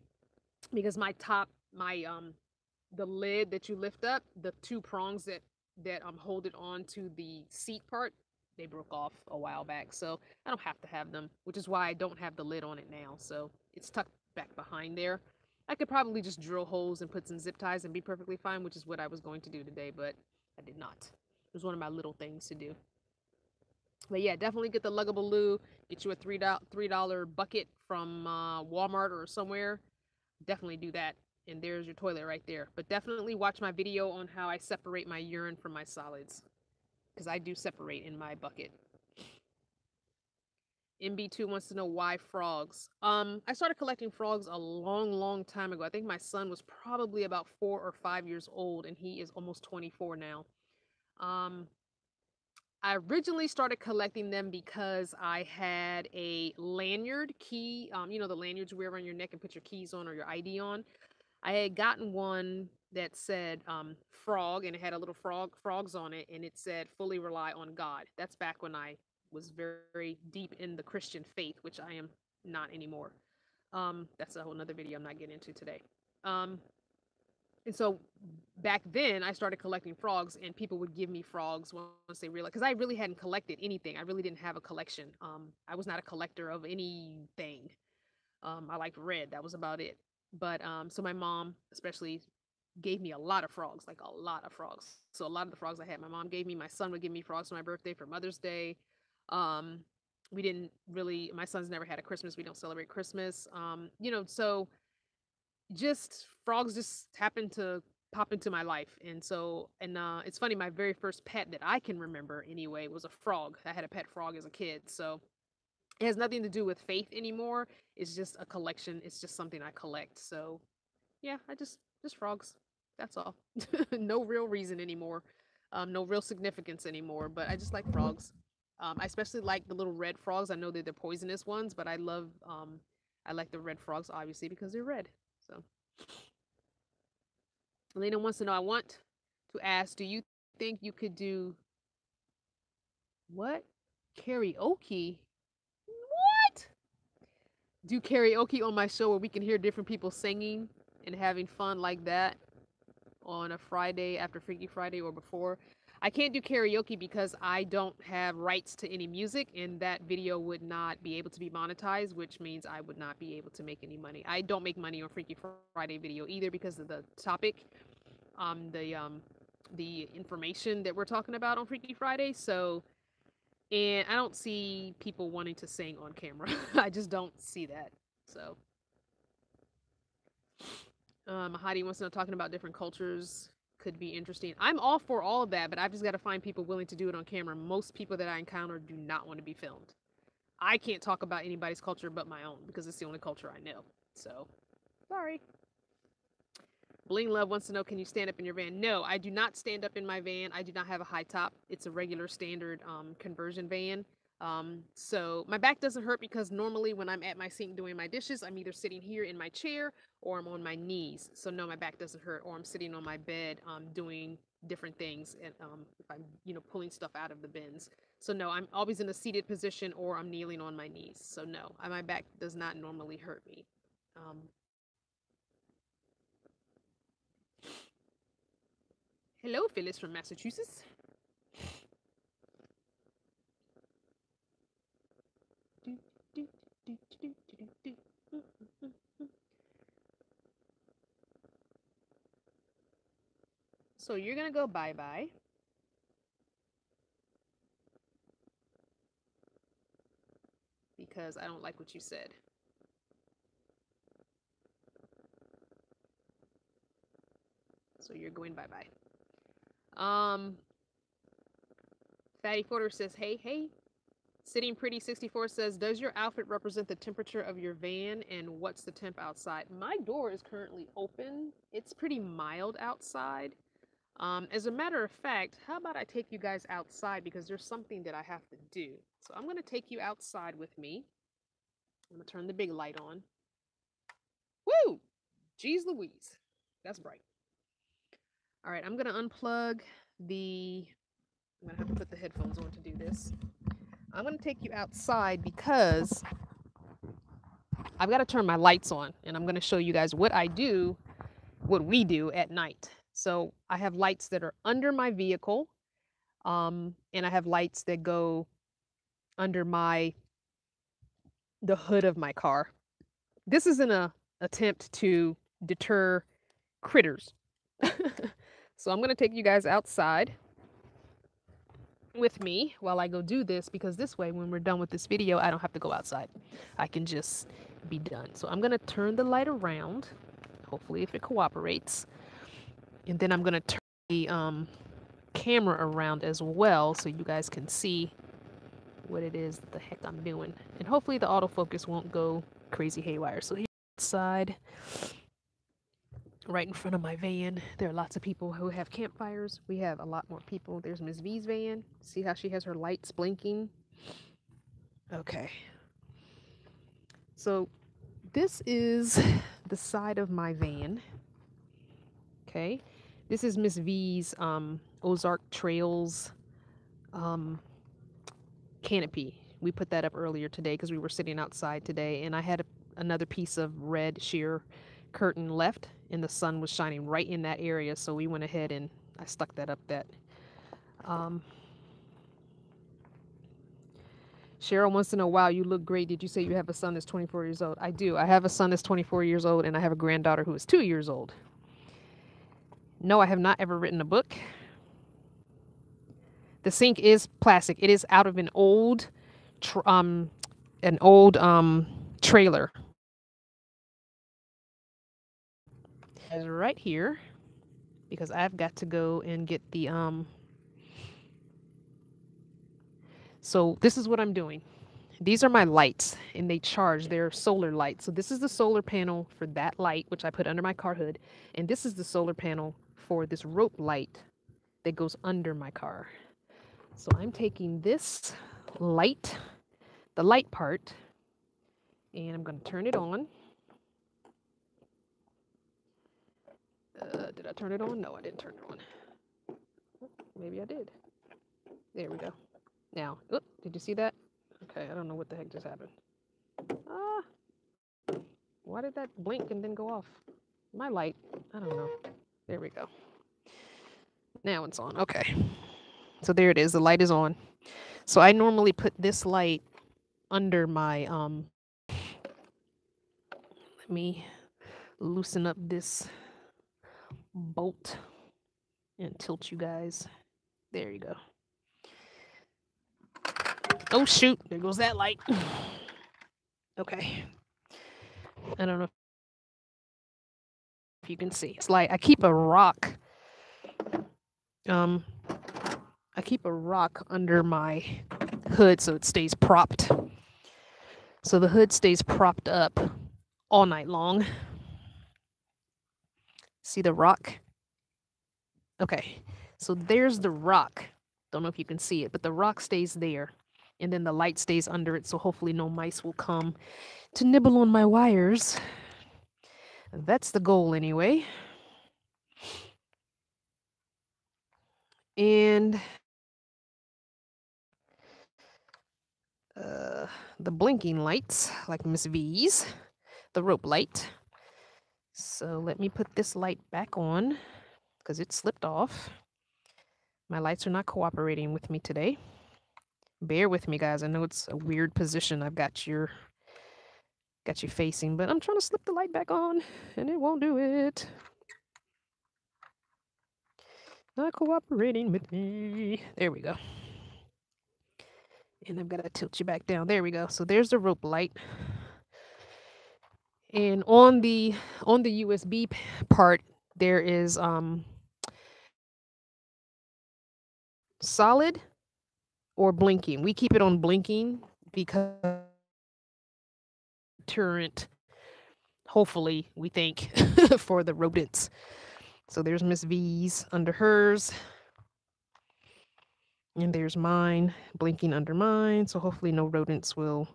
Because the lid that you lift up, the two prongs that hold it on to the seat part, they broke off a while back, so I don't have to have them, which is why I don't have the lid on it now. So it's tucked back behind there. I could probably just drill holes and put some zip ties and be perfectly fine, which is what I was going to do today, but I did not. It was one of my little things to do. But yeah, definitely get the luggable loo. Get you a $3 bucket from Walmart or somewhere. Definitely do that. And there's your toilet right there. But definitely watch my video on how I separate my urine from my solids. Because I do separate in my bucket. MB2 wants to know why frogs. I started collecting frogs a long time ago. I think my son was probably about 4 or 5 years old, and he is almost 24 now. Um, I originally started collecting them because I had a lanyard key. The lanyards you wear around your neck and put your keys on or your ID on. I had gotten one that said frog, and it had a little frogs on it, and it said fully rely on God. That's back when I was very deep in the Christian faith, which I am not anymore. That's a whole nother video I'm not getting into today. And so back then I started collecting frogs, and people would give me frogs once they realized, because I really hadn't collected anything. I really didn't have a collection. I was not a collector of anything. I liked red. That was about it. But so my mom especially gave me a lot of frogs, like a lot of frogs. So a lot of the frogs I had, my mom gave me. My son would give me frogs for my birthday, for Mother's Day. Um, we didn't really. My son's never had a Christmas. We don't celebrate Christmas. So just frogs just happened to pop into my life, and it's funny. My very first pet that I can remember anyway was a frog. I had a pet frog as a kid, so it has nothing to do with faith anymore. It's just a collection. It's just something I collect. So, yeah, I just frogs. That's all. No real reason anymore. No real significance anymore. But I just like frogs. I especially like the little red frogs. I know they're the poisonous ones, but I like the red frogs obviously because they're red. So, Elena wants to know. I want to ask. Do you think you could do what karaoke? What? Do karaoke on my show where we can hear different people singing and having fun like that on a Friday after Freaky Friday or before. I can't do karaoke because I don't have rights to any music, and that video would not be able to be monetized, which means I would not be able to make any money. I don't make money on Freaky Friday video either because of the topic, the information that we're talking about on Freaky Friday. So, and I don't see people wanting to sing on camera. I just don't see that. So, Mahadi wants to know, talking about different cultures could be interesting. I'm all for all of that, but I've just got to find people willing to do it on camera. Most people that I encounter do not want to be filmed. I can't talk about anybody's culture but my own because it's the only culture I know. So, sorry. Bling Love wants to know, can you stand up in your van? No, I do not stand up in my van. I do not have a high top. It's a regular standard conversion van. So my back doesn't hurt because normally when I'm at my sink doing my dishes, I'm either sitting here in my chair or I'm on my knees. So no, my back doesn't hurt, or I'm sitting on my bed doing different things, and if I'm pulling stuff out of the bins. So no, I'm always in a seated position or I'm kneeling on my knees. So no, my back does not normally hurt me. Um, Hello, Phyllis from Massachusetts. So you're gonna go bye-bye. Because I don't like what you said. So you're going bye-bye. Fatty Porter says, hey. Sitting Pretty 64 says, does your outfit represent the temperature of your van, and what's the temp outside? My door is currently open. It's pretty mild outside. As a matter of fact, how about I take you guys outside because there's something that I have to do. So I'm going to take you outside with me. I'm going to turn the big light on. Woo! Jeez Louise. That's bright. All right, I'm going to unplug the... I'm going to have to put the headphones on to do this. I'm going to take you outside because I've got to turn my lights on, and I'm going to show you guys what we do at night. So I have lights that are under my vehicle, and I have lights that go under the hood of my car. This is an attempt to deter critters. So I'm going to take you guys outside with me while I go do this, because this way when we're done with this video I don't have to go outside. I can just be done. So I'm going to turn the light around, hopefully if it cooperates, and then I'm going to turn the camera around as well so you guys can see what it is the heck I'm doing, and hopefully the autofocus won't go crazy haywire. So here outside, right in front of my van, there are lots of people who have campfires. We have a lot more people. There's Ms. V's van. See how she has her lights blinking? Okay. So this is the side of my van. Okay. This is Ms. V's Ozark Trails canopy. We put that up earlier today because we were sitting outside today, and I had another piece of red sheer curtain left, and the sun was shining right in that area, so we went ahead and I stuck that up. Cheryl wants to know, wow, you look great. Did you say you have a son that's 24 years old? I do. I have a son that's 24 years old, and I have a granddaughter who is 2 years old. No, I have not ever written a book. The sink is plastic. It is out of an old trailer. It's right here because I've got to go and get the so this is what I'm doing. These are my lights, and they charge. They're solar lights. So this is the solar panel for that light, which I put under my car hood, and this is the solar panel for this rope light that goes under my car. So I'm taking this light, the light part, and I'm going to turn it on. Did I turn it on? No, I didn't turn it on. Maybe I did. There we go. Now, did you see that? Okay, I don't know what the heck just happened. Why did that blink and then go off? My light, I don't know. There we go. Now it's on. Okay. So there it is. The light is on. So I normally put this light under my, let me loosen up this bolt and tilt you guys. There you go. Oh shoot, there goes that light. Okay. I don't know if you can see. It's like I keep a rock. I keep a rock under my hood so it stays propped. So the hood stays propped up all night long. See the rock? Okay. So there's the rock. Don't know if you can see it, but the rock stays there. And then the light stays under it, so hopefully no mice will come to nibble on my wires. That's the goal anyway. And the blinking lights, like Miss V's, the rope light. So let me put this light back on because it slipped off. My lights are not cooperating with me today. Bear with me, guys. I know it's a weird position I've got you facing, but I'm trying to slip the light back on and it won't do it. Not cooperating with me. There we go. And I've got to tilt you back down. There we go. So there's the rope light. And on the USB part, there is solid or blinking. We keep it on blinking because deterrent, hopefully, we think, for the rodents. So there's Miss V's under hers. And there's mine blinking under mine. So hopefully no rodents will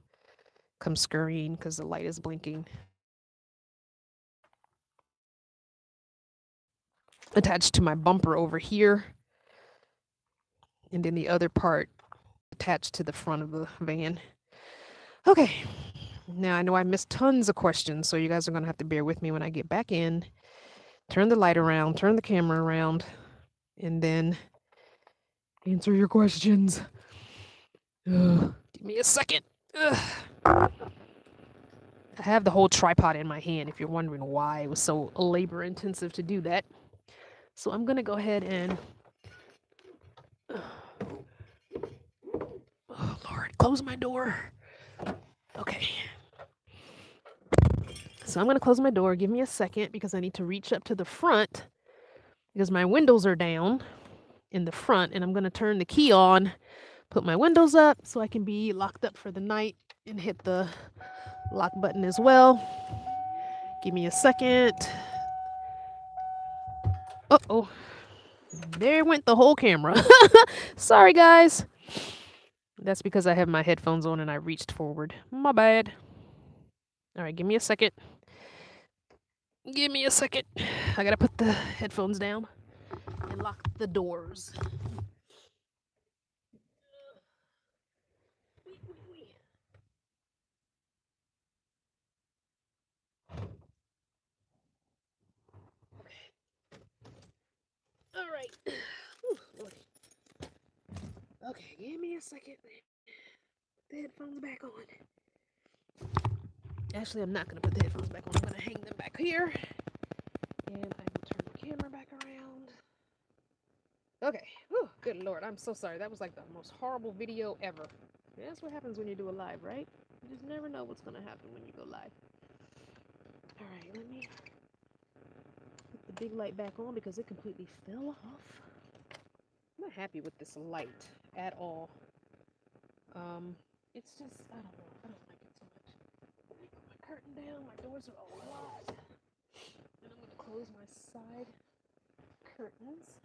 come scurrying because the light is blinking. Attached to my bumper over here. And then the other part attached to the front of the van. Okay. Now I know I missed tons of questions, so you guys are going to have to bear with me when I get back in. Turn the light around, turn the camera around, and then answer your questions. Give me a second. I have the whole tripod in my hand if you're wondering why it was so labor intensive to do that. So I'm going to go ahead and... Oh, Lord, close my door. Okay. So I'm going to close my door. Give me a second because I need to reach up to the front because my windows are down in the front, and I'm going to turn the key on, put my windows up so I can be locked up for the night and hit the lock button as well. Give me a second. Uh-oh. There went the whole camera. Sorry, guys. That's because I have my headphones on and I reached forward. My bad. All right, give me a second. Give me a second. I gotta put the headphones down and lock the doors. Okay. All right. Ooh, okay, give me a second. Put the headphones back on. Actually, I'm not gonna put the headphones back on. I'm gonna hang them back here. And I will turn the camera back around. Okay. Whew, good Lord. I'm so sorry. That was like the most horrible video ever. That's what happens when you do a live, right? You just never know what's going to happen when you go live. All right. Let me put the big light back on because it completely fell off. I'm not happy with this light at all. It's just, I don't know. I don't like it so much. Let me put my curtain down. My doors are all locked. And I'm going to close my side curtains.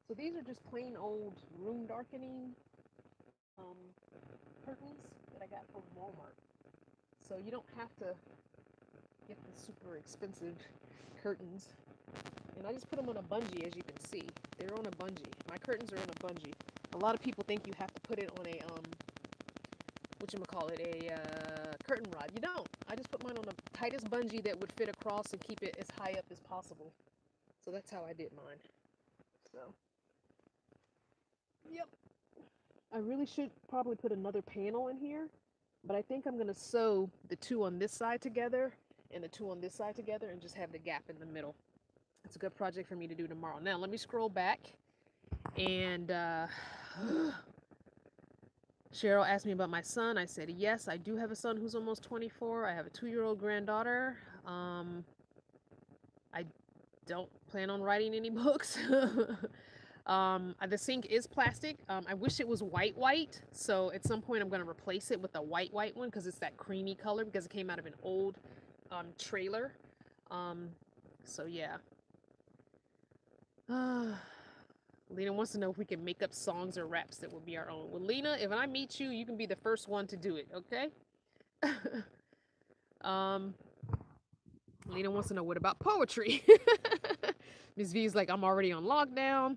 So these are just plain old room darkening curtains that I got from Walmart. So you don't have to get the super expensive curtains. And I just put them on a bungee, as you can see. They're on a bungee. My curtains are on a bungee. A lot of people think you have to put it on a curtain rod. You don't. I just put mine on the tightest bungee that would fit across and keep it as high up as possible. So that's how I did mine. So, yep. I really should probably put another panel in here, but I think I'm going to sew the two on this side together and the two on this side together and just have the gap in the middle. It's a good project for me to do tomorrow. Now, let me scroll back. And Cheryl asked me about my son. I said, yes, I do have a son who's almost 24. I have a 2-year-old granddaughter. I don't plan on writing any books. The sink is plastic. I wish it was white. So at some point I'm going to replace it with a white one because it's that creamy color because it came out of an old trailer. So yeah. Lena wants to know if we can make up songs or raps that will be our own. Well, Lena, if I meet you, you can be the first one to do it, okay? um, Lena wants to know, what about poetry? Ms. V is like, I'm already on lockdown.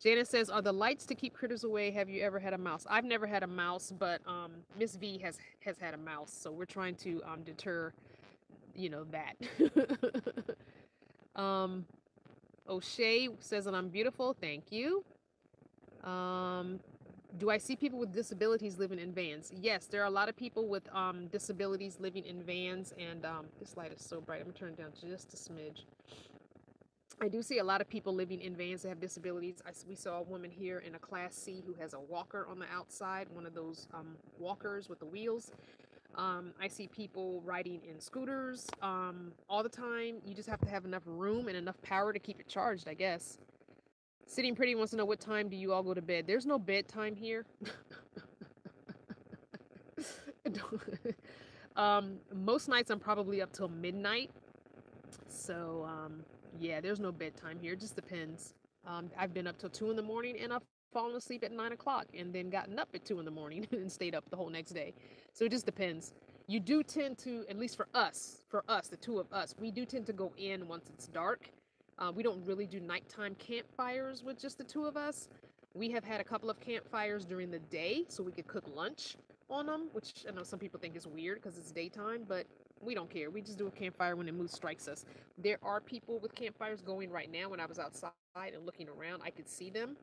Janice says, are the lights to keep critters away? Have you ever had a mouse? I've never had a mouse, but Miss V has had a mouse, so we're trying to deter, that. O'Shea says that I'm beautiful. Thank you. Do I see people with disabilities living in vans? Yes, there are a lot of people with disabilities living in vans, and this light is so bright. I'm gonna turn it down just a smidge. I do see a lot of people living in vans that have disabilities. We saw a woman here in a Class C who has a walker on the outside, one of those walkers with the wheels. I see people riding in scooters all the time. You just have to have enough room and enough power to keep it charged, I guess. Sitting Pretty wants to know, what time do you all go to bed? There's no bedtime here. Most nights I'm probably up till midnight. So, yeah, there's no bedtime here. It just depends. I've been up till 2 in the morning, and I've fallen asleep at 9 o'clock and then gotten up at 2 in the morning and stayed up the whole next day. So it just depends. You do tend to, at least for us, the two of us, we do tend to go in once it's dark. We don't really do nighttime campfires with just the two of us. We have had a couple of campfires during the day so we could cook lunch on them, which I know some people think is weird because it's daytime, but we don't care. We just do a campfire when the mood strikes us. There are people with campfires going right now. When I was outside and looking around, I could see them.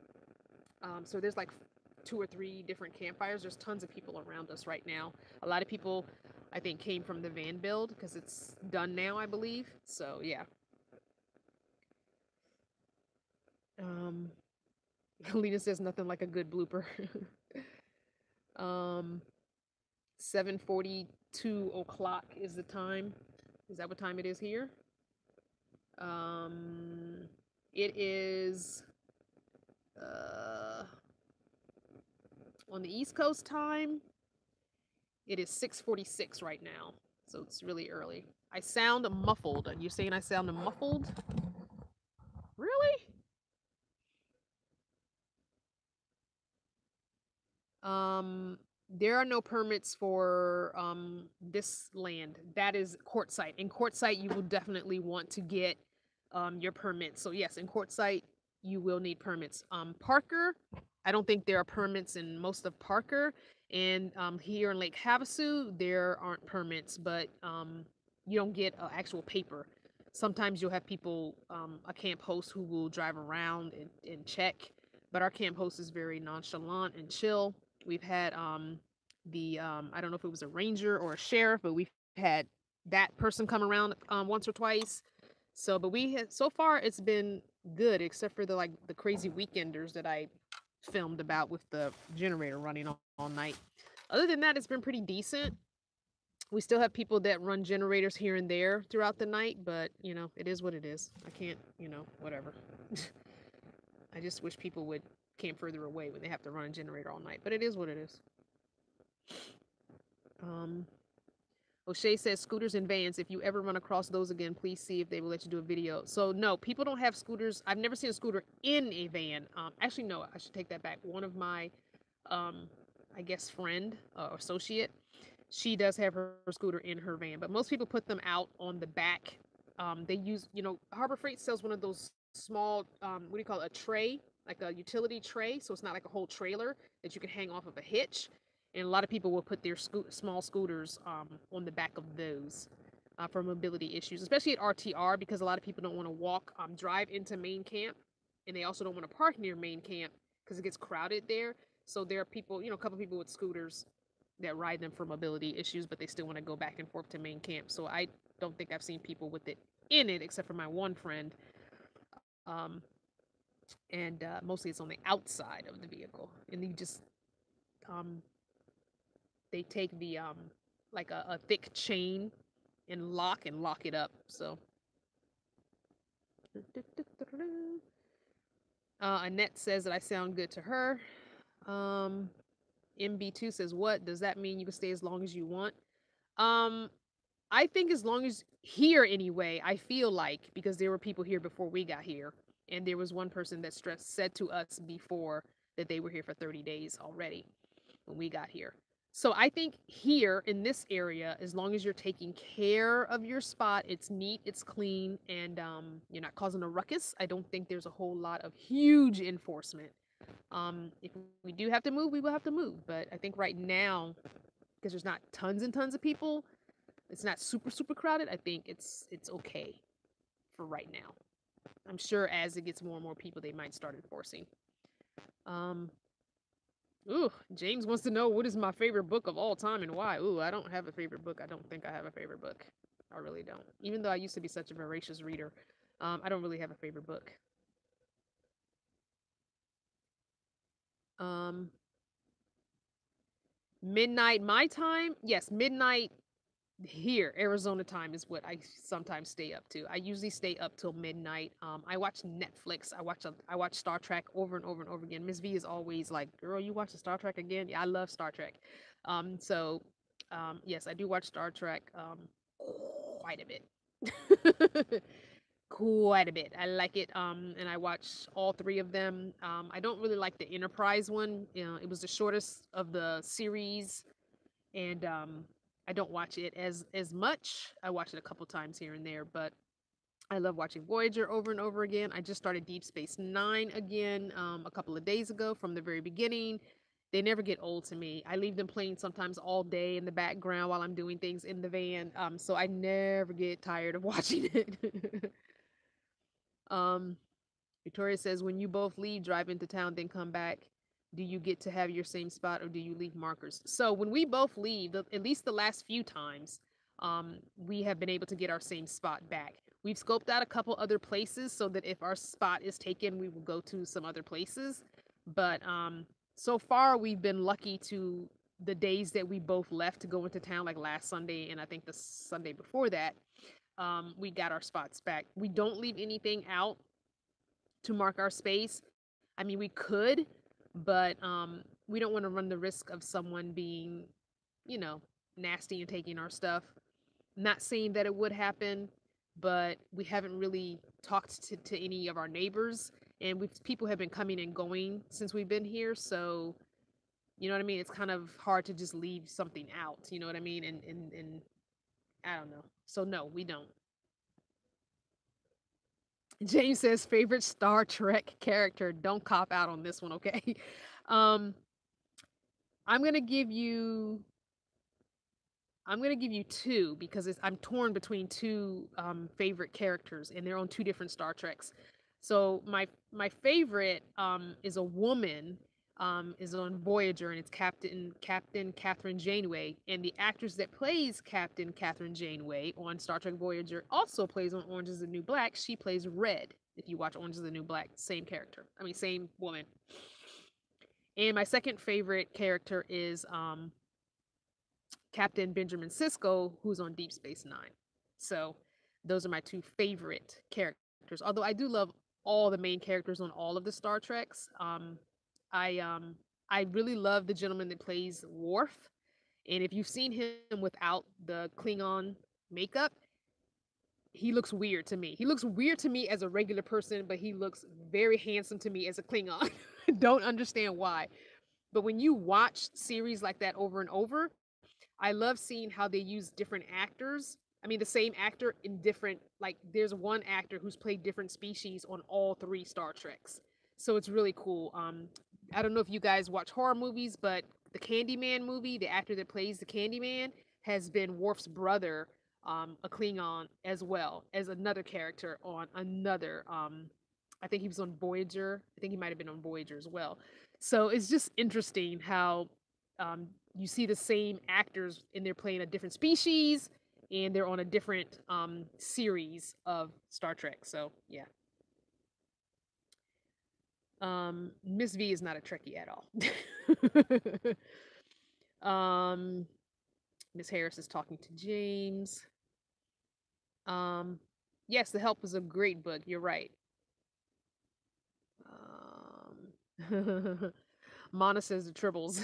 So there's like 2 or 3 different campfires. There's tons of people around us right now. A lot of people, I think, came from the van build because it's done now, I believe. So yeah. Lena says nothing like a good blooper. 7:42 o'clock is the time. Is that what time it is here? It is on the East Coast time. It is 6:46 right now, so it's really early. I sound muffled. You're saying I sound muffled? Really? There are no permits for this land. That is Quartzsite. In Quartzsite, you will definitely want to get your permits. So yes, in Quartzsite, you will need permits. Parker, I don't think there are permits in most of Parker. And here in Lake Havasu, there aren't permits, but you don't get actual paper. Sometimes you'll have people, a camp host who will drive around and check, but our camp host is very nonchalant and chill. We've had I don't know if it was a ranger or a sheriff, but we've had that person come around once or twice. So, but so far it's been good, except for the crazy weekenders that I filmed about with the generator running all night. Other than that, it's been pretty decent. We still have people that run generators here and there throughout the night, but it is what it is. I can't, whatever. I just wish people would camp further away when they have to run a generator all night, but it is what it is. O'Shea says scooters and vans. If you ever run across those again, please see if they will let you do a video. So no, people don't have scooters. I've never seen a scooter in a van. Actually, no, I should take that back. One of my, I guess, friend or associate, she does have her scooter in her van, but most people put them out on the back. They use, Harbor Freight sells one of those small, what do you call it, a tray, like a utility tray. So it's not like a whole trailer that you can hang off of a hitch. And a lot of people will put their small scooters on the back of those for mobility issues, especially at RTR, because a lot of people don't want to drive into main camp, and they also don't want to park near main camp because it gets crowded there. So there are people, a couple people with scooters that ride them for mobility issues, but they still want to go back and forth to main camp. So I don't think I've seen people with it in it, except for my one friend. And mostly it's on the outside of the vehicle, and you just they take the like a thick chain and lock it up. So Annette says that I sound good to her. MB2 says, what does that mean? You can stay as long as you want? I think as long as here anyway, I feel like, because there were people here before we got here, And there was one person that said to us before that they were here for 30 days already when we got here. So I think here in this area, as long as you're taking care of your spot, it's neat, it's clean, and you're not causing a ruckus. I don't think there's a whole lot of huge enforcement. If we do have to move, we will have to move. But I think right now, because there's not tons and tons of people, it's not super crowded. I think it's okay for right now. I'm sure as it gets more and more people, they might start enforcing. Ooh, James wants to know what is my favorite book of all time and why. Ooh, I don't have a favorite book. I don't think I have a favorite book. I really don't. Even though I used to be such a voracious reader, I don't really have a favorite book. Midnight my time? Yes, midnight here, Arizona time is what I sometimes stay up to. I usually stay up till midnight. I watch Netflix. I watch Star Trek over and over and over again. Miss V is always like, "Girl, you watch the Star Trek again?" Yeah, I love Star Trek. So yes, I do watch Star Trek quite a bit. Quite a bit. I like it. And I watch all three of them. I don't really like the Enterprise one. You know, it was the shortest of the series, and I don't watch it as much. I watch it a couple times here and there, but I love watching Voyager over and over again. I just started Deep Space Nine again a couple of days ago from the very beginning. They never get old to me. I leave them playing sometimes all day in the background while I'm doing things in the van. So I never get tired of watching it. um, Victoria says, when you both leave, drive into town, then come back, do you get to have your same spot or do you leave markers? So when we both leave, at least the last few times, we have been able to get our same spot back. We've scoped out a couple other places so that if our spot is taken, we will go to some other places. But so far, we've been lucky to the days that we both left to go into town, like last Sunday and I think the Sunday before that, we got our spots back. We don't leave anything out to mark our space. I mean, we could, but we don't want to run the risk of someone being, you know, nasty and taking our stuff. Not saying that it would happen, but we haven't really talked to any of our neighbors, and people have been coming and going since we've been here, so you know what I mean? It's kind of hard to just leave something out, you know what I mean? And I don't know. So no, we don't. James says favorite Star Trek character. Don't cop out on this one, okay? Um, I'm gonna give you. I'm gonna give you two because I'm torn between two favorite characters, and they're on two different Star Treks. So my favorite is a woman, is on Voyager, and it's Captain Catherine Janeway, and the actress that plays Captain Catherine Janeway on Star Trek Voyager also plays on Orange Is the New Black. She plays Red. If you watch Orange Is the New Black, same character. I mean, same woman. And my second favorite character is Captain Benjamin Sisko, who's on Deep Space Nine. So those are my two favorite characters. Although I do love all the main characters on all of the Star Treks. I um, I really love the gentleman that plays Worf, and if you've seen him without the Klingon makeup, he looks weird to me. He looks weird to me as a regular person, but he looks very handsome to me as a Klingon. Don't understand why. But when you watch series like that over and over, I love seeing how they use different actors. I mean, the same actor in different, like, there's one actor who's played different species on all three Star Treks. So it's really cool. I don't know if you guys watch horror movies, but the Candyman movie, the actor that plays the Candyman has been Worf's brother, a Klingon, as well as another character on another. I think he was on Voyager. I think he might have been on Voyager as well. So it's just interesting how you see the same actors and they're playing a different species and they're on a different series of Star Trek. So yeah. Miss V is not a Trekkie at all. Miss Harris is talking to James. Yes, The Help was a great book. You're right. Mana says the Tribbles.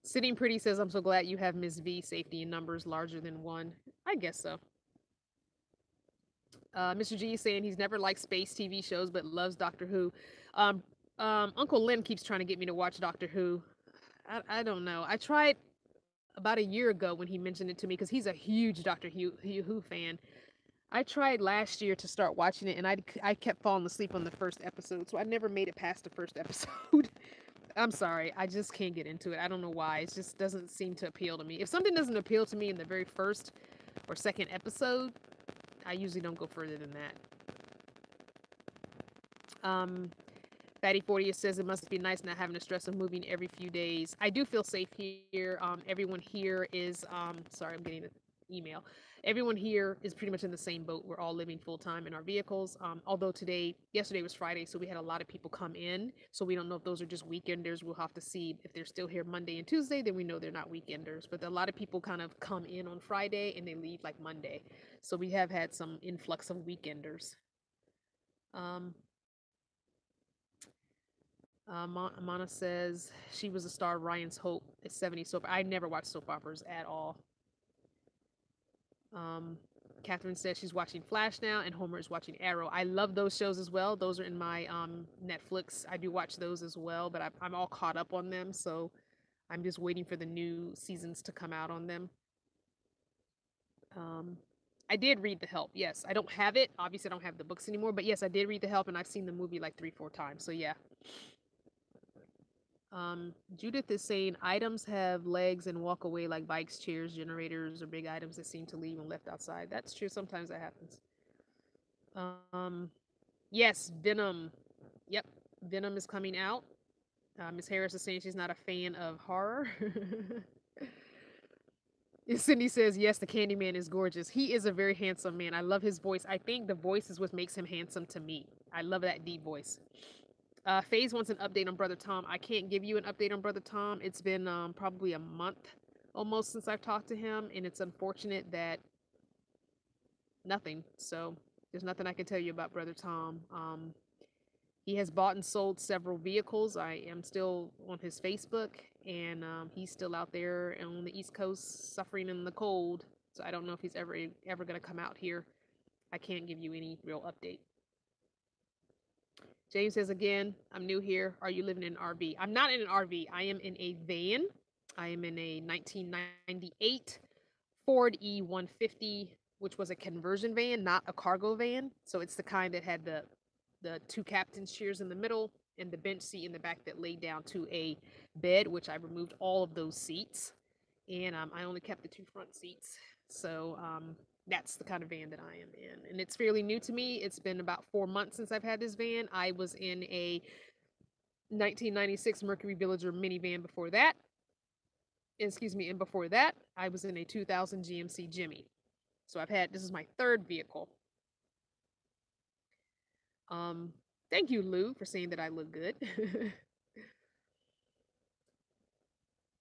Sitting Pretty says, I'm so glad you have Miss V. Safety in numbers larger than one. I guess so. Mr. G is saying he's never liked space TV shows but loves Doctor Who. Um, Uncle Len keeps trying to get me to watch Doctor Who. I don't know. I tried about a year ago when he mentioned it to me because he's a huge Who fan. I tried last year to start watching it and I kept falling asleep on the first episode, so I never made it past the first episode. I'm sorry, I just can't get into it. I don't know why. It just doesn't seem to appeal to me. If something doesn't appeal to me in the very first or second episode, I usually don't go further than that. Fatty 40 says it must be nice not having the stress of moving every few days. I do feel safe here. Everyone here is, sorry, I'm getting an email. Everyone here is pretty much in the same boat. We're all living full time in our vehicles. Although yesterday was Friday, so we had a lot of people come in. So we don't know if those are just weekenders. We'll have to see if they're still here Monday and Tuesday. Then we know they're not weekenders. But a lot of people kind of come in on Friday and they leave like Monday. So we have had some influx of weekenders. Mana says she was a star of Ryan's Hope, a 70s soap. I never watched soap operas at all. Catherine says she's watching Flash now, and Homer is watching Arrow. I love those shows as well. Those are in my Netflix. I do watch those as well, but I'm all caught up on them, so I'm just waiting for the new seasons to come out on them. I did read The Help. Yes, I don't have it. Obviously, I don't have the books anymore, but yes, I did read The Help, and I've seen the movie like 3-4 times. So yeah. Judith is saying items have legs and walk away like bikes, chairs, generators, or big items that seem to leave when left outside. That's true. Sometimes that happens. Yes, Venom. Yep, Venom is coming out. Miss Harris is saying she's not a fan of horror. Cindy says, yes, the Candyman is gorgeous. He is a very handsome man. I love his voice. I think the voice is what makes him handsome to me. I love that deep voice. FaZe wants an update on Brother Tom. I can't give you an update on Brother Tom. It's been probably a month almost since I've talked to him, and it's unfortunate that nothing. So there's nothing I can tell you about Brother Tom. He has bought and sold several vehicles. I am still on his Facebook, and he's still out there on the East Coast suffering in the cold. So I don't know if he's ever going to come out here. I can't give you any real update. James says again, I'm new here. Are you living in an RV? I'm not in an RV. I am in a van. I am in a 1998 Ford E150, which was a conversion van, not a cargo van. So it's the kind that had the two captain's chairs in the middle and the bench seat in the back that laid down to a bed, which I removed all of those seats. And I only kept the two front seats. So that's the kind of van that I am in. And it's fairly new to me. It's been about 4 months since I've had this van. I was in a 1996 Mercury Villager minivan before that. Excuse me, and before that, I was in a 2000 GMC Jimmy. So this is my third vehicle. Thank you, Lou, for saying that I look good.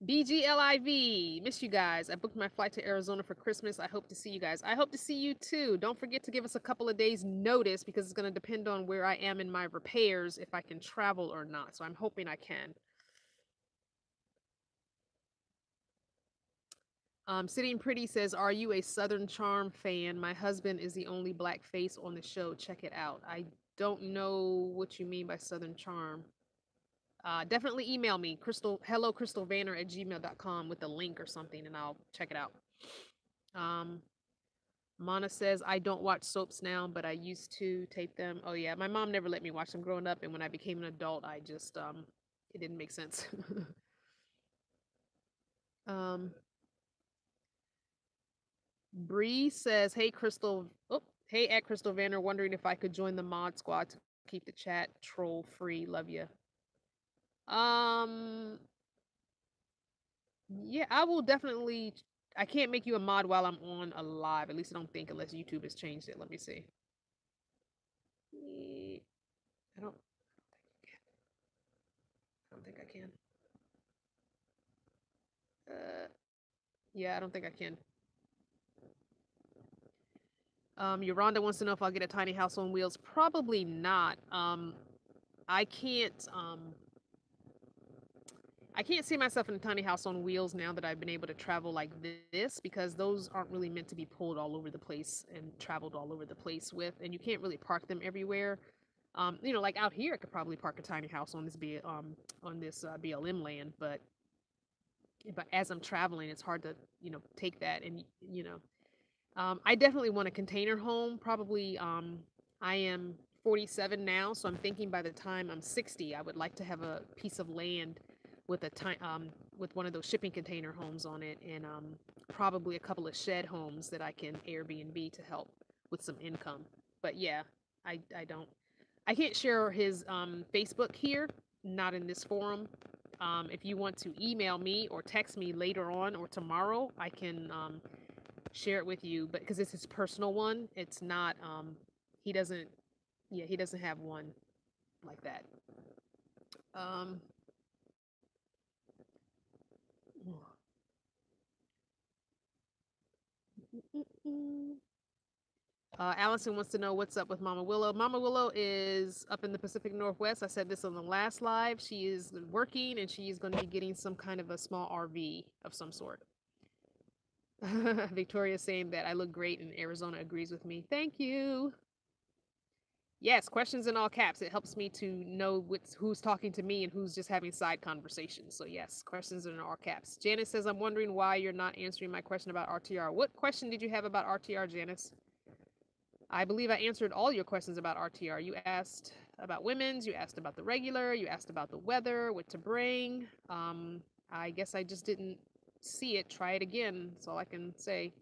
BGLIV, miss you guys. I booked my flight to Arizona for Christmas. I hope to see you guys. I hope to see you too. Don't forget to give us a couple of days notice because it's going to depend on where I am in my repairs if I can travel or not. So I'm hoping I can. Sitting Pretty says, are you a Southern Charm fan? My husband is the only black face on the show. Check it out. I don't know what you mean by Southern Charm. Definitely email me, HelloCrystalVanner@gmail.com with a link or something, and I'll check it out. Mana says, I don't watch soaps now, but I used to tape them. Oh, yeah, my mom never let me watch them growing up, and when I became an adult, I just, it didn't make sense. Bree says, hey, hey, at Crystal Vanner, wondering if I could join the mod squad to keep the chat troll free. Love you. Yeah, I will definitely. I can't make you a mod while I'm on a live. At least I don't think, unless YouTube has changed it. Let me see. I don't think I can. Yeah, I don't think I can. Yolanda wants to know if I'll get a tiny house on wheels. Probably not. I can't. I can't see myself in a tiny house on wheels now that I've been able to travel like this, because those aren't really meant to be pulled all over the place and traveled all over the place with, and you can't really park them everywhere. Like out here, I could probably park a tiny house on this BLM land, but as I'm traveling, it's hard to take that and I definitely want a container home. Probably, I am 47 now, so I'm thinking by the time I'm 60, I would like to have a piece of land with with one of those shipping container homes on it, and probably a couple of shed homes that I can Airbnb to help with some income. But yeah, I can't share his Facebook here, not in this forum. If you want to email me or text me later on or tomorrow, I can share it with you, but because it's his personal one, it's not he doesn't yeah, he doesn't have one like that. Um Allison wants to know what's up with Mama Willow. Mama Willow is up in the Pacific Northwest. I said this on the last live. She is working and she is going to be getting some kind of a small RV of some sort. Victoria saying that I look great and Arizona agrees with me. Thank you. Yes, questions in all caps. It helps me to know who's talking to me and who's just having side conversations. So yes, questions in all caps. Janice says, I'm wondering why you're not answering my question about RTR. What question did you have about RTR, Janice? I believe I answered all your questions about RTR. You asked about women's, you asked about the regular, you asked about the weather, what to bring. I guess I just didn't see it. Try it again. That's all I can say.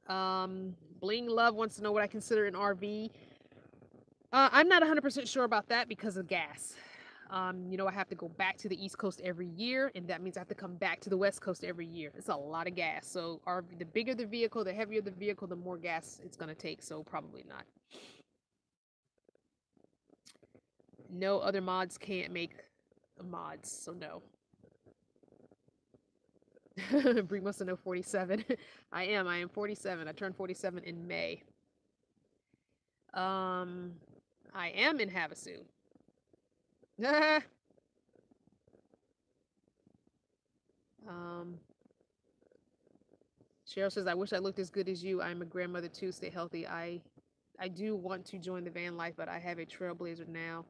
Bling Love wants to know what I consider an RV. I'm not 100% sure about that because of gas. I have to go back to the East Coast every year, and that means I have to come back to the West Coast every year. It's a lot of gas. So, the bigger the vehicle, the heavier the vehicle, the more gas it's going to take. So, probably not. No other mods can't make mods, so no. Bree wants to know 47. I am 47. I turned 47 in May. I am in Havasu. um, Cheryl says, I wish I looked as good as you. I'm a grandmother too. Stay healthy. I do want to join the van life, but I have a Trailblazer now.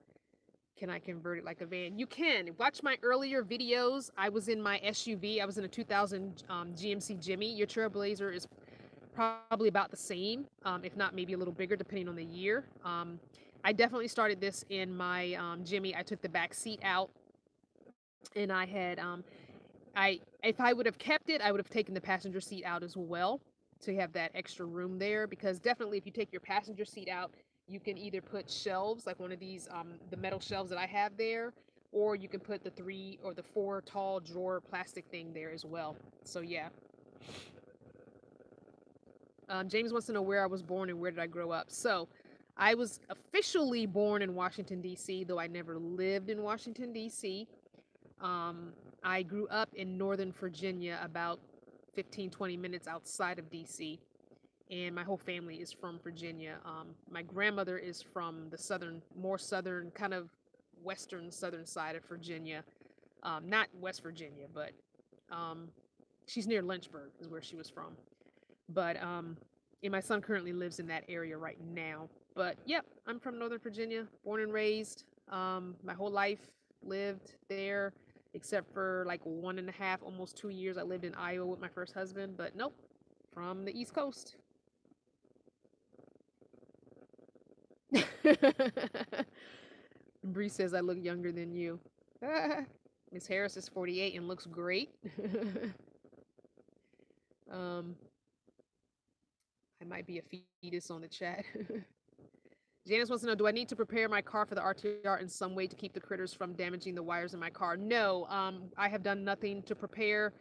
Can I convert it like a van? You can. Watch my earlier videos. I was in my SUV. I was in a 2000 GMC Jimmy. Your Trailblazer is probably about the same, if not maybe a little bigger, depending on the year. I definitely started this in my Jimmy. I took the back seat out, and I had if I would have kept it, I would have taken the passenger seat out as well to have that extra room there, because definitely if you take your passenger seat out, you can either put shelves like one of these the metal shelves that I have there, or you can put the 3 or the 4 tall drawer plastic thing there as well. So yeah. James wants to know where I was born and where did I grow up. So I was officially born in Washington, D.C., though I never lived in Washington, D.C. I grew up in Northern Virginia, about 15, 20 minutes outside of D.C., and my whole family is from Virginia. My grandmother is from the more southern, kind of western southern side of Virginia. Not West Virginia, but she's near Lynchburg is where she was from. But and my son currently lives in that area right now. But yep, I'm from Northern Virginia, born and raised. My whole life lived there, except for like 1.5, almost 2 years. I lived in Iowa with my first husband, but nope, from the East Coast. Bree says I look younger than you. Miss Harris is 48 and looks great. um, I might be a fetus on the chat. Janice wants to know, do I need to prepare my car for the RTR in some way to keep the critters from damaging the wires in my car? No, I have done nothing to prepare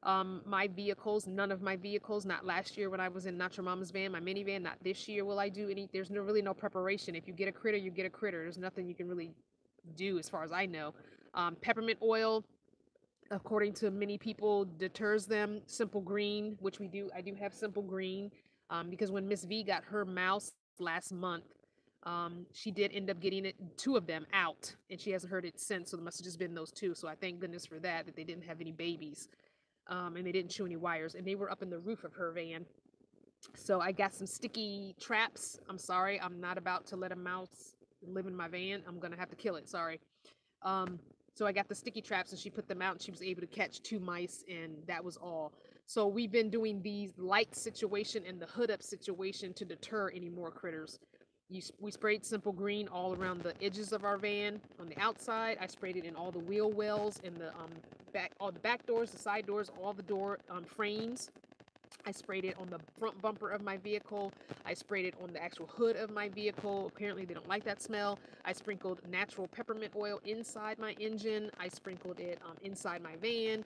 my vehicles, none of my vehicles, not last year when I was in Not Your Mama's van, my minivan, not this year will I do any, there's really no preparation. If you get a critter, you get a critter. There's nothing you can really do as far as I know. Peppermint oil, according to many people, deters them. Simple Green, which I do have Simple Green, because when Miss V got her mouse last month, She did end up getting two of them out, and she hasn't heard it since. So there must have just been those two. So I thank goodness for that, that they didn't have any babies, and they didn't chew any wires, and they were up in the roof of her van. So I got some sticky traps. I'm sorry, I'm not about to let a mouse live in my van. I'm gonna have to kill it. Sorry. Um, so I got the sticky traps, and she put them out, and she was able to catch two mice, and that was all. So we've been doing these light situation and the hood up situation to deter any more critters. We sprayed simple green all around the edges of our van on the outside. I sprayed it in all the wheel wells and the back, all the back doors, the side doors, all the door frames. I sprayed it on the front bumper of my vehicle. I sprayed it on the actual hood of my vehicle. Apparently they don't like that smell. I sprinkled natural peppermint oil inside my engine. I sprinkled it inside my van.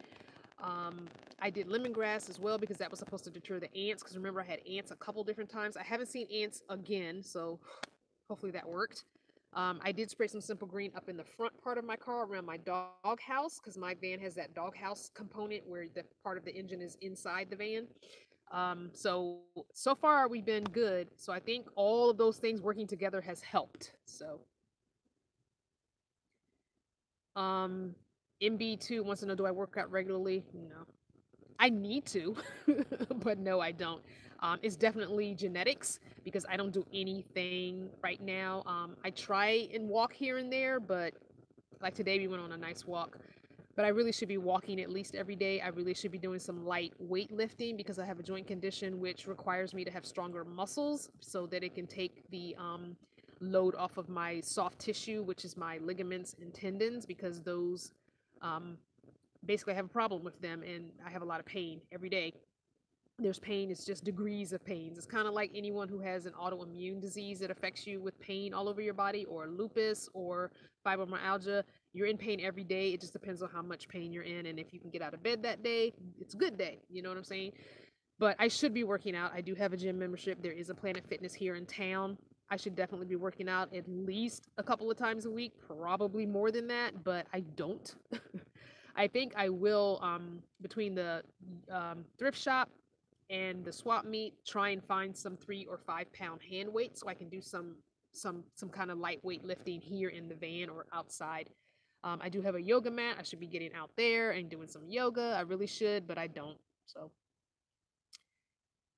I did lemongrass as well because that was supposed to deter the ants, because remember I had ants a couple different times. I haven't seen ants again, so hopefully that worked. I did spray some simple green up in the front part of my car around my dog house, because my van has that dog house component where the part of the engine is inside the van. So far we've been good. So I think all of those things working together has helped. So MB2 wants to know, do I work out regularly? No. I need to, but no, I don't. It's definitely genetics, because I don't do anything right now. I try and walk here and there, but like today we went on a nice walk. But I really should be walking at least every day. I really should be doing some light weightlifting, because I have a joint condition which requires me to have stronger muscles so that it can take the load off of my soft tissue, which is my ligaments and tendons, because those basically I have a problem with them, and I have a lot of pain every day. There's pain, it's just degrees of pains. It's kind of like anyone who has an autoimmune disease that affects you with pain all over your body, or lupus or fibromyalgia. You're in pain every day. It just depends on how much pain you're in, and if you can get out of bed that day, it's a good day. You know what I'm saying? But I should be working out. I do have a gym membership. There is a Planet Fitness here in town. I should definitely be working out at least a couple of times a week, probably more than that, but I don't. I think I will, between the thrift shop and the swap meet, try and find some 3 or 5 pound hand weights so I can do some kind of lightweight lifting here in the van or outside. I do have a yoga mat. I should be getting out there and doing some yoga. I really should, but I don't.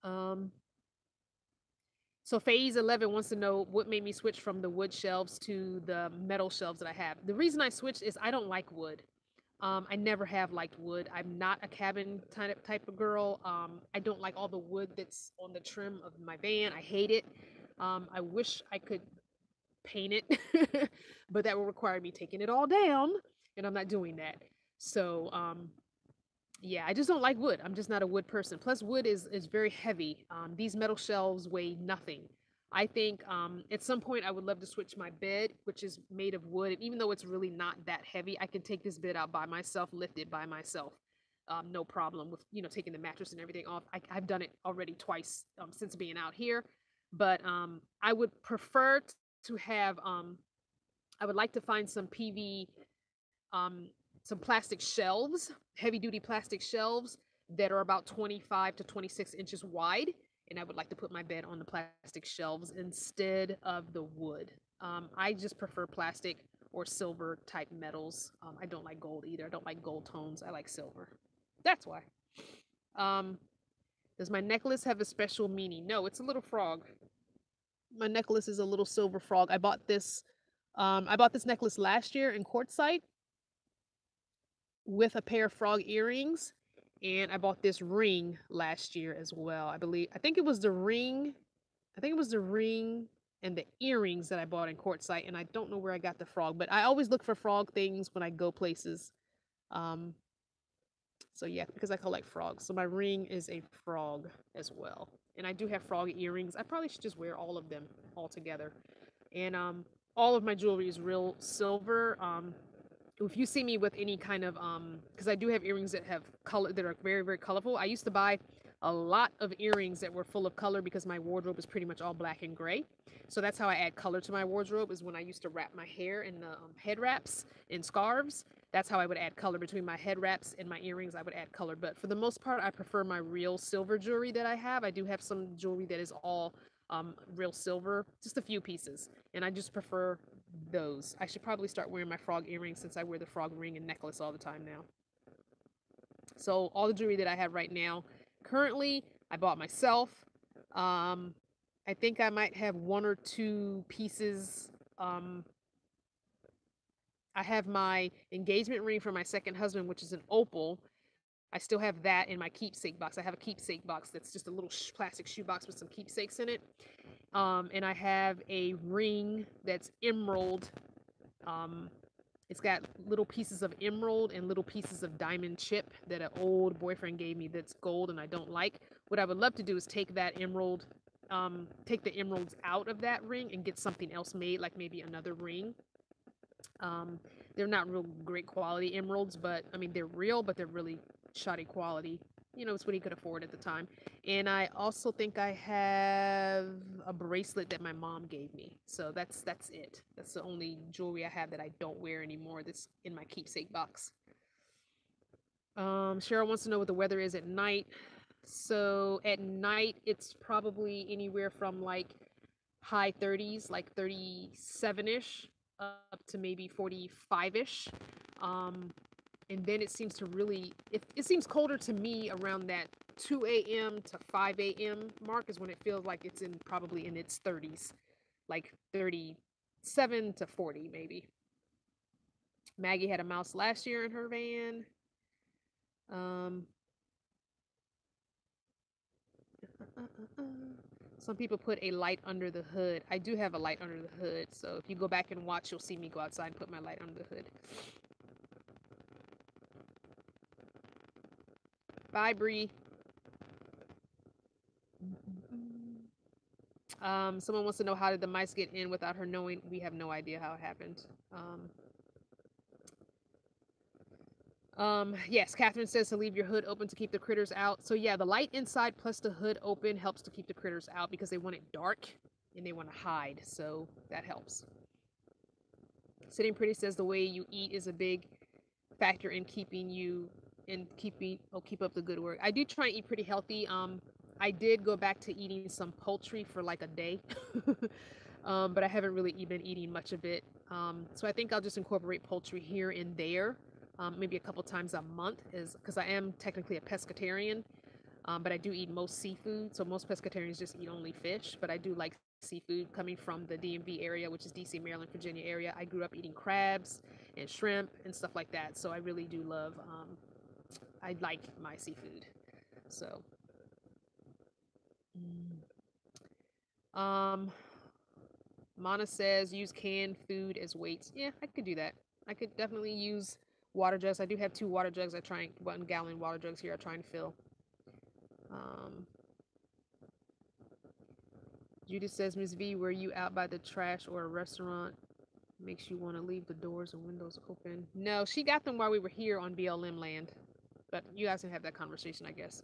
Um, so Phase 11 wants to know what made me switch from the wood shelves to the metal shelves that I have. The reason I switched is I don't like wood. I never have liked wood. I'm not a cabin type of girl. I don't like all the wood that's on the trim of my van. I hate it. I wish I could paint it, but that will require me taking it all down, and I'm not doing that. So, yeah, I just don't like wood. I'm just not a wood person. Plus, wood is very heavy. These metal shelves weigh nothing. I think at some point I would love to switch my bed, which is made of wood. And even though it's really not that heavy, I can take this bed out by myself, lift it by myself. No problem with, taking the mattress and everything off. I've done it already twice since being out here. But I would prefer to have, I would like to find some some plastic shelves, heavy duty plastic shelves that are about 25 to 26 inches wide. And I would like to put my bed on the plastic shelves instead of the wood. I just prefer plastic or silver type metals. I don't like gold either. I don't like gold tones. I like silver. That's why. Does my necklace have a special meaning? No, it's a little frog. My necklace is a little silver frog. I bought this necklace last year in Quartzsite with a pair of frog earrings, and I bought this ring last year as well. I think it was the ring and the earrings that I bought in Quartzsite, and I don't know where I got the frog, but I always look for frog things when I go places. So yeah, because I collect frogs. So my ring is a frog as well. And I do have frog earrings. I probably should just wear all of them all together. And all of my jewelry is real silver. If you see me with any kind of because I do have earrings that have color, that are very, very colorful. I used to buy a lot of earrings that were full of color because my wardrobe is pretty much all black and gray. So that's how I add color to my wardrobe, is when I used to wrap my hair in the head wraps and scarves. That's how I would add color between my head wraps and my earrings. I would add color, but for the most part, I prefer my real silver jewelry that I have. I do have some jewelry that is all real silver, just a few pieces. And I just prefer those. I should probably start wearing my frog earrings since I wear the frog ring and necklace all the time now. So all the jewelry that I have right now, currently, I bought myself. Um, I think I might have one or two pieces. I have my engagement ring from my second husband, which is an opal. I still have that in my keepsake box. I have a keepsake box that's just a little plastic shoebox with some keepsakes in it. And I have a ring that's emerald. Um, it's got little pieces of emerald and little pieces of diamond chip that an old boyfriend gave me that's gold and I don't like. What I would love to do is take that emerald, take the emeralds out of that ring and get something else made, like maybe another ring. Um, they're not real great quality emeralds, but I mean, they're real, but they're really shoddy quality. You know, it's what he could afford at the time. And I also think I have a bracelet that my mom gave me. So that's it. That's the only jewelry I have that I don't wear anymore that's in my keepsake box. Cheryl wants to know what the weather is at night. So at night, it's probably anywhere from like high 30s, like 37-ish, up to maybe 45-ish. And then it seems to really, it seems colder to me around that 2 a.m. to 5 a.m. mark is when it feels like it's in probably in its 30s, like 37 to 40 maybe. Maggie had a mouse last year in her van. Um, Some people put a light under the hood. I do have a light under the hood, so if you go back and watch, you'll see me go outside and put my light under the hood. Bye, Bree. Someone wants to know, how did the mice get in without her knowing? We have no idea how it happened. Yes, Catherine says to leave your hood open to keep the critters out. So yeah, the light inside plus the hood open helps to keep the critters out because they want it dark and they want to hide. So that helps. Sitting Pretty says the way you eat is a big factor in keeping you keep up the good work. I do try and eat pretty healthy. I did go back to eating some poultry for like a day. But I haven't really been eating much of it. So I think I'll just incorporate poultry here and there. Maybe a couple times a month, is because I am technically a pescatarian, but I do eat most seafood. So most pescatarians just eat only fish, but I do like seafood coming from the DMV area, which is DC, Maryland, Virginia area. I grew up eating crabs and shrimp and stuff like that. So I really do love, I like my seafood. So, Mana says use canned food as weights. Yeah, I could do that. I could definitely use water jugs. I do have 2 water jugs. I try and 1-gallon water jugs here. I try and fill. Judith says, Miss V, were you out by the trash or a restaurant? Makes you want to leave the doors and windows open. No, she got them while we were here on BLM land. But you guys can have that conversation, I guess.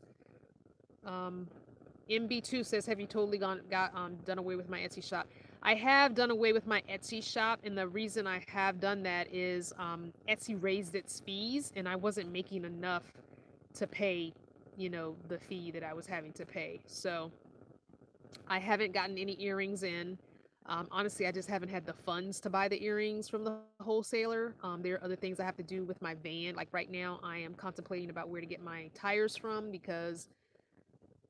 MB2 says, have you totally done away with my Etsy shop? I have done away with my Etsy shop, and the reason I have done that is Etsy raised its fees, and I wasn't making enough to pay, you know, the fee that I was having to pay. So I haven't gotten any earrings in. Honestly, I just haven't had the funds to buy the earrings from the wholesaler. There are other things I have to do with my van. Like right now, I am contemplating about where to get my tires from because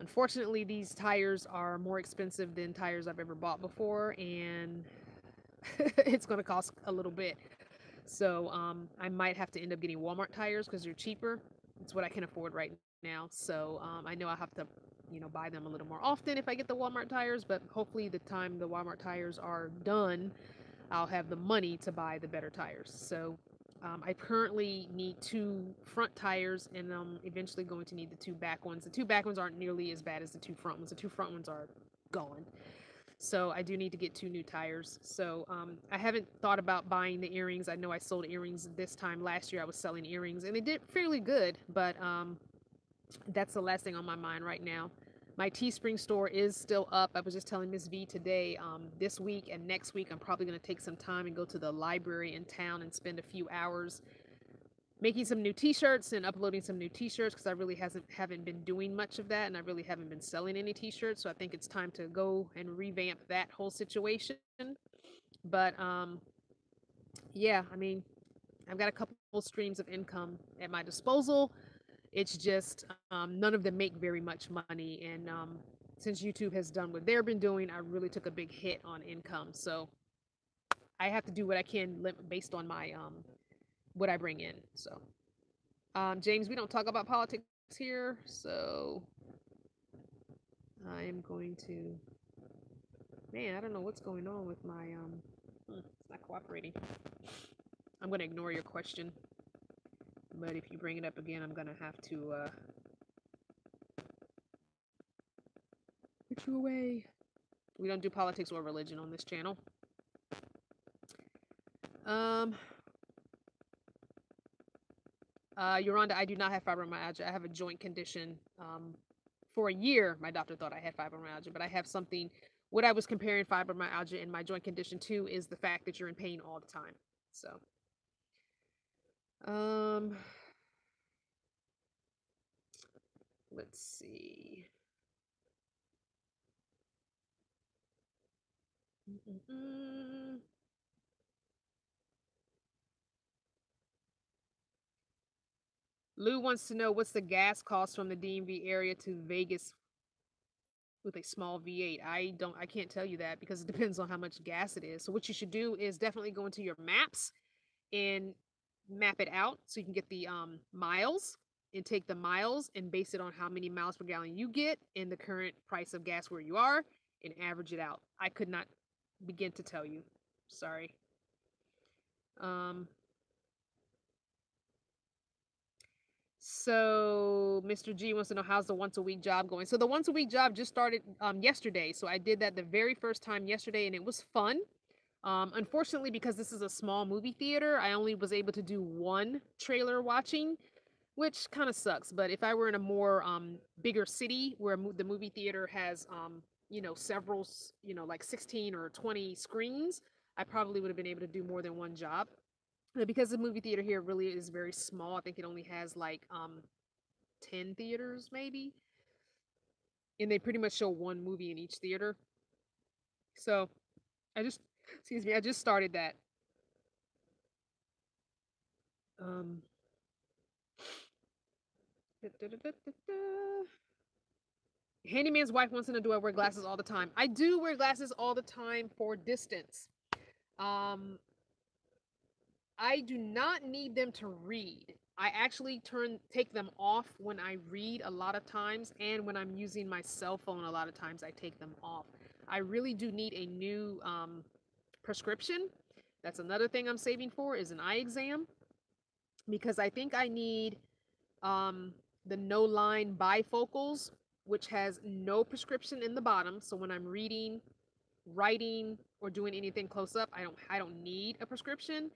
unfortunately, these tires are more expensive than tires I've ever bought before, and it's going to cost a little bit. So I might have to end up getting Walmart tires because they're cheaper. It's what I can afford right now. So I know I'll have to, you know, buy them a little more often if I get the Walmart tires, but hopefully the time the Walmart tires are done, I'll have the money to buy the better tires. So I currently need 2 front tires, and I'm eventually going to need the 2 back ones. The 2 back ones aren't nearly as bad as the 2 front ones. The 2 front ones are gone. So I do need to get 2 new tires. So I haven't thought about buying the earrings. I know I sold earrings this time last year. I was selling earrings, and they did fairly good, but that's the last thing on my mind right now. My Teespring store is still up. I was just telling Miss V today, this week and next week, I'm probably going to take some time and go to the library in town and spend a few hours making some new t-shirts and uploading some new t-shirts because I really haven't been doing much of that, and I really haven't been selling any t-shirts. So I think it's time to go and revamp that whole situation. But yeah, I mean, I've got a couple streams of income at my disposal. It's just none of them make very much money, and since YouTube has done what they've been doing, I really took a big hit on income. So I have to do what I can based on my what I bring in. So James, we don't talk about politics here, so I am going to. Man, I don't know what's going on with my it's not cooperating. I'm gonna ignore your question, but if you bring it up again, I'm gonna have to put you away. We don't do politics or religion on this channel. Yolanda, I do not have fibromyalgia. I have a joint condition. For a year, my doctor thought I had fibromyalgia, but I have something. What I was comparing fibromyalgia and my joint condition to is the fact that you're in pain all the time. So, let's see. Lou wants to know what's the gas cost from the DMV area to Vegas with a small V8. I can't tell you that because it depends on how much gas it is. So what you should do is definitely go into your maps and map it out so you can get the miles and take the miles and base it on how many miles per gallon you get and the current price of gas where you are and average it out. I could not begin to tell you. Sorry. So Mr. G wants to know how's the once a week job going. So the once a week job just started yesterday. So I did that the very first time yesterday and it was fun. Unfortunately, because this is a small movie theater, I only was able to do one trailer watching, which kind of sucks. But if I were in a more bigger city where the movie theater has several, like 16 or 20 screens, I probably would have been able to do more than one job. But because the movie theater here really is very small, I think it only has like 10 theaters maybe. And they pretty much show one movie in each theater. So I just started that. Handyman's wife wants to know, do I wear glasses all the time? I do wear glasses all the time for distance. I do not need them to read. I actually take them off when I read a lot of times, and when I'm using my cell phone a lot of times I take them off. I really do need a new prescription. That's another thing I'm saving for is an eye exam, because I think I need the no line bifocals, which has no prescription in the bottom. So when I'm reading, writing, or doing anything close up, I don't need a prescription,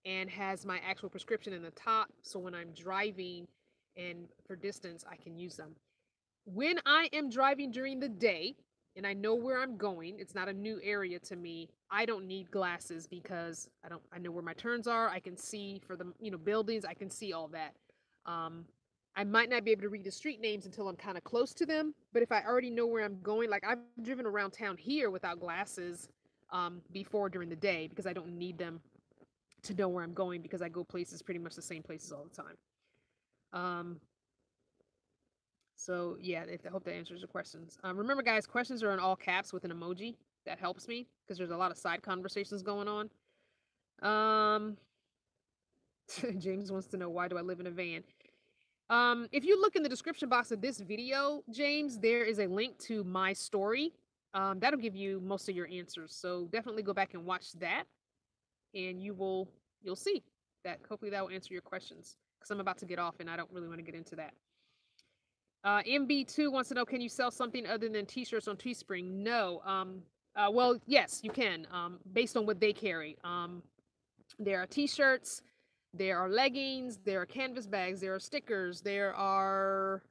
and has my actual prescription in the top. So when I'm driving and for distance, I can use them. When I am driving during the day and I know where I'm going, it's not a new area to me, I don't need glasses because I know where my turns are. I can see for the, buildings, I can see all that. I might not be able to read the street names until I'm kind of close to them, but if I already know where I'm going, like I've driven around town here without glasses before during the day because I don't need them to know where I'm going, because I go places, pretty much the same places all the time. So yeah, I hope that answers your questions. Remember guys, questions are in all caps with an emoji. That helps me because there's a lot of side conversations going on. James wants to know, why do I live in a van? If you look in the description box of this video, James, there is a link to my story. That'll give you most of your answers. So definitely go back and watch that, and you'll see that. Hopefully that will answer your questions, because I'm about to get off and I don't really want to get into that. MB2 wants to know, can you sell something other than t-shirts on Teespring? No. Well, yes, you can, based on what they carry. There are t-shirts, there are leggings, there are canvas bags, there are stickers, there are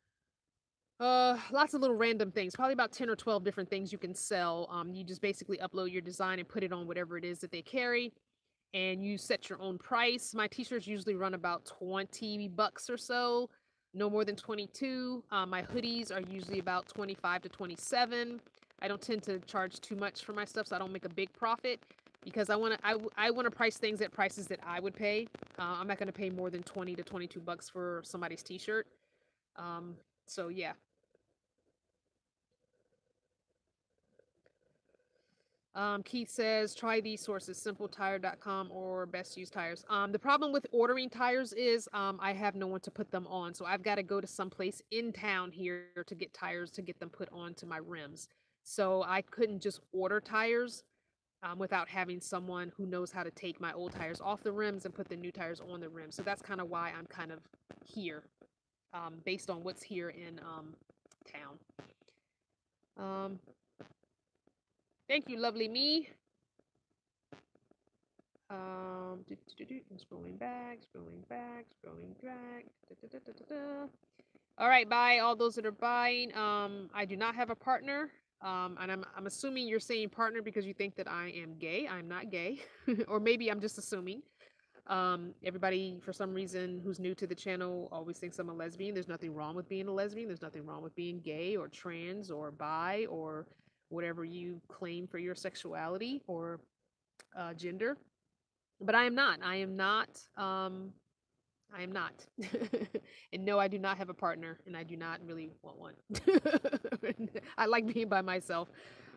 lots of little random things, probably about 10 or 12 different things you can sell. You just basically upload your design and put it on whatever it is that they carry. and you set your own price. My t-shirts usually run about $20 or so, no more than 22. My hoodies are usually about 25 to 27. I don't tend to charge too much for my stuff, so I don't make a big profit because I want to price things at prices that I would pay. I'm not going to pay more than 20 to 22 bucks for somebody's t-shirt. So yeah. Keith says, try these sources, simpletire.com or best used tires. The problem with ordering tires is I have no one to put them on. So I've got to go to some place in town here to get tires to get them put onto my rims. So I couldn't just order tires without having someone who knows how to take my old tires off the rims and put the new tires on the rims. So that's kind of why I'm kind of here, based on what's here in town. Thank you, lovely me. I'm scrolling back. All right, bye, all those that are buying. I do not have a partner. And I'm assuming you're saying partner because you think that I am gay. I'm not gay, or maybe I'm just assuming. Everybody, for some reason, who's new to the channel always thinks I'm a lesbian. There's nothing wrong with being a lesbian. There's nothing wrong with being gay or trans or bi or whatever you claim for your sexuality or gender. But I am not. I am not. I am not. And no, I do not have a partner, and I do not really want one. I like being by myself.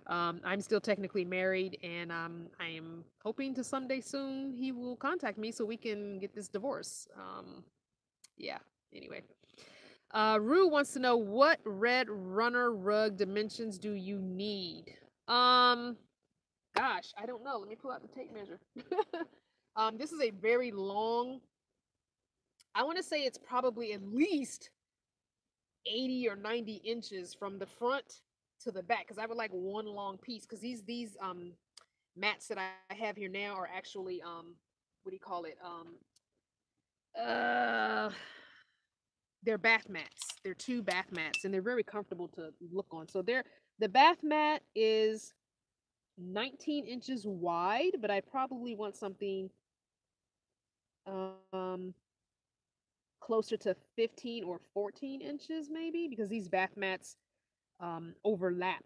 I'm still technically married, and I am hoping to someday soon he will contact me so we can get this divorce. Yeah, anyway. Rue wants to know, what red runner rug dimensions do you need? Gosh, I don't know. Let me pull out the tape measure. This is a very long, I want to say it's probably at least 80 or 90 inches from the front to the back, because I would like one long piece, because these mats that I have here now are actually what do you call it, they're bath mats. They're two bath mats, and they're very comfortable to look on. So the bath mat is 19 inches wide, but I probably want something closer to 15 or 14 inches maybe, because these bath mats overlap.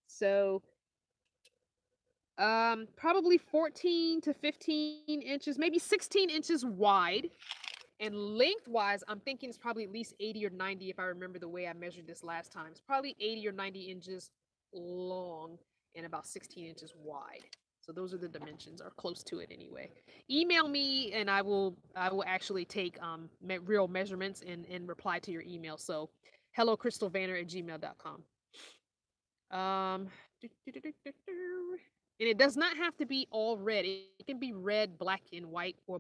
So probably 14 to 15 inches, maybe 16 inches wide. And lengthwise, I'm thinking it's probably at least 80 or 90 if I remember the way I measured this last time. It's probably 80 or 90 inches long and about 16 inches wide. So those are the dimensions, or close to it anyway. Email me and I will actually take real measurements and reply to your email. So HelloCrystalVanner@gmail.com. And it does not have to be all red. It can be red, black, and white, or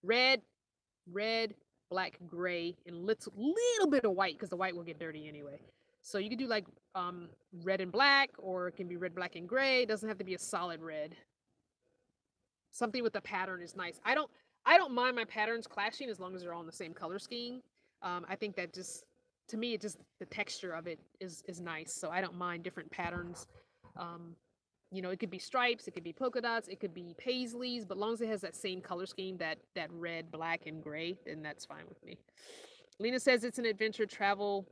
red, black, gray, and little bit of white, because the white will get dirty anyway. So you can do like red and black, or it can be red, black, and gray. It doesn't have to be a solid red. Something with a pattern is nice. I don't mind my patterns clashing as long as they're all in the same color scheme. I think that just, to me, the texture of it is nice. So I don't mind different patterns. You know, it could be stripes, it could be polka dots, it could be paisleys, but as long as it has that same color scheme, that red, black, and gray, then that's fine with me. Lena says it's an adventure, travel,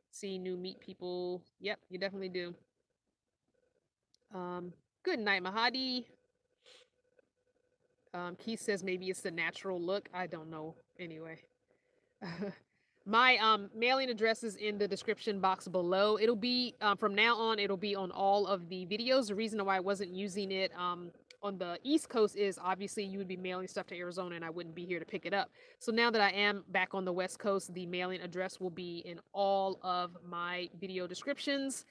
see new, meet people. Yep, you definitely do. Good night, Mahadi. Keith says maybe it's the natural look. I don't know. Anyway. My mailing address is in the description box below. It'll be, from now on, it'll be on all of the videos. The reason why I wasn't using it on the East Coast is obviously you would be mailing stuff to Arizona and I wouldn't be here to pick it up. So now that I am back on the West Coast, the mailing address will be in all of my video descriptions.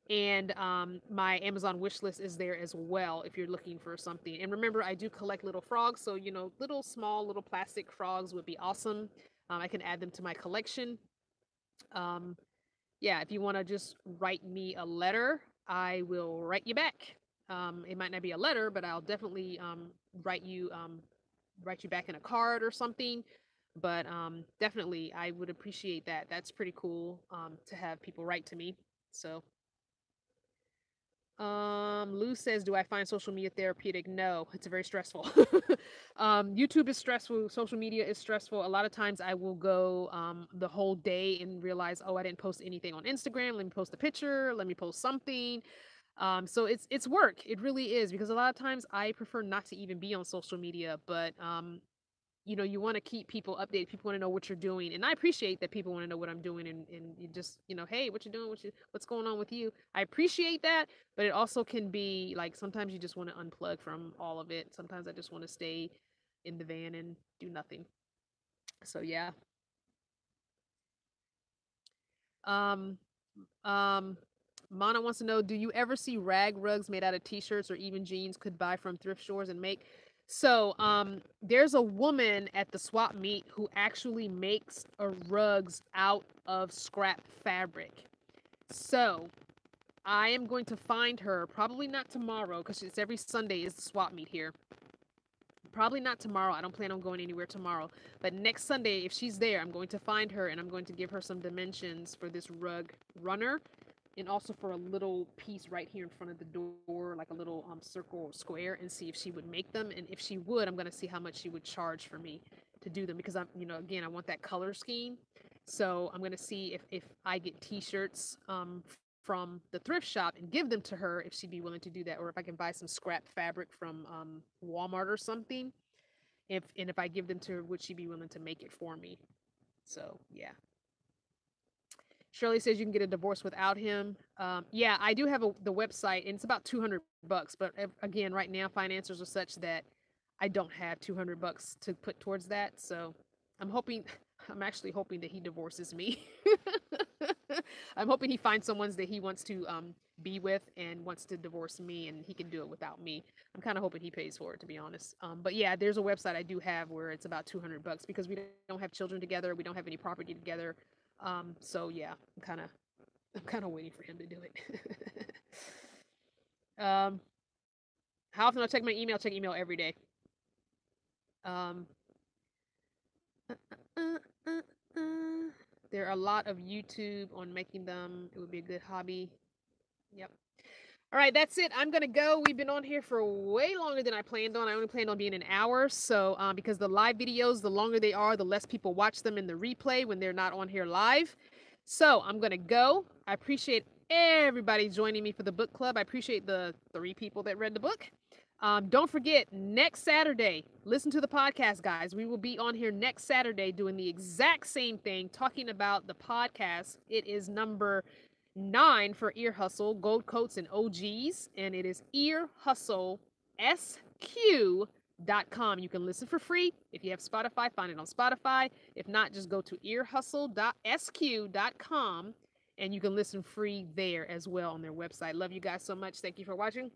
And my Amazon wish list is there as well if you're looking for something. And remember, I do collect little frogs. So, you know, small little plastic frogs would be awesome. I can add them to my collection. Yeah, if you want to just write me a letter, I will write you back. It might not be a letter, but I'll definitely write you back in a card or something. But definitely, I would appreciate that. That's pretty cool to have people write to me. So Lou says, do I find social media therapeutic? No, it's very stressful. YouTube is stressful. Social media is stressful. A lot of times I will go the whole day and realize, oh, I didn't post anything on Instagram. Let me post a picture. Let me post something. So it's work. It really is, because a lot of times I prefer not to even be on social media, but you know, you want to keep people updated. People want to know what you're doing. And I appreciate that people want to know what I'm doing, and you just, you know, hey, what you doing? What's going on with you? I appreciate that, but it also can be like sometimes you just want to unplug from all of it. Sometimes I just want to stay in the van and do nothing. So yeah. Um um Mana wants to know, do you ever see rag rugs made out of t-shirts or even jeans could buy from thrift stores and make? So, there's a woman at the swap meet who actually makes rugs out of scrap fabric. So, I am going to find her, probably not tomorrow, because it's every Sunday is the swap meet here. Probably not tomorrow. I don't plan on going anywhere tomorrow. But next Sunday, if she's there, I'm going to find her and I'm going to give her some dimensions for this rug runner, and also for a little piece right here in front of the door, like a little circle or square, and see if she would make them. And if she would, I'm going to see how much she would charge for me to do them, because I'm, you know, again, I want that color scheme. So I'm going to see if I get t-shirts from the thrift shop and give them to her, if she'd be willing to do that, or if I can buy some scrap fabric from Walmart or something. If I give them to her, would she be willing to make it for me? So yeah. Shirley says you can get a divorce without him. Yeah, I do have the website, and it's about $200. But again, right now finances are such that I don't have $200 to put towards that. So I'm hoping, I'm actually hoping that he divorces me. I'm hoping he finds someone that he wants to be with and wants to divorce me, and he can do it without me. I'm kind of hoping he pays for it, to be honest. But yeah, there's a website I do have where it's about $200, because we don't have children together. We don't have any property together. So yeah, I'm kind of waiting for him to do it. um, how often do I check my email? Check email every day. Um, uh, uh, uh, there are a lot of YouTube on making them. It would be a good hobby. Yep. All right, that's it. I'm gonna go. We've been on here for way longer than I planned on. I only planned on being an hour. So, because the live videos, the longer they are, the less people watch them in the replay when they're not on here live. So I'm gonna go. I appreciate everybody joining me for the book club. I appreciate the 3 people that read the book. Don't forget, next Saturday, listen to the podcast, guys. We will be on here next Saturday doing the exact same thing, talking about the podcast. It is number 9 for Ear Hustle, Gold Coats and OGs, and it is Ear Hustle SQ.com. You can listen for free. If you have Spotify, find it on Spotify. If not, just go to earhustle.sq.com and you can listen free there as well on their website. Love you guys so much. Thank you for watching.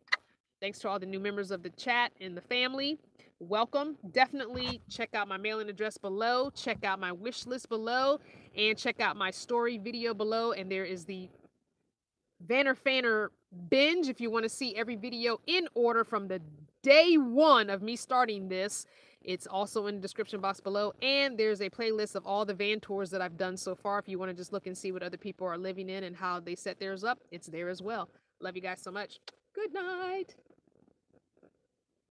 Thanks to all the new members of the chat and the family. Welcome. Definitely check out my mailing address below. Check out my wish list below. And check out my story video below. And there is the Vanner Fanner binge if you want to see every video in order from the day 1 of me starting this. It's also in the description box below. And there's a playlist of all the van tours that I've done so far. If you want to just look and see what other people are living in and how they set theirs up, it's there as well. Love you guys so much. Good night.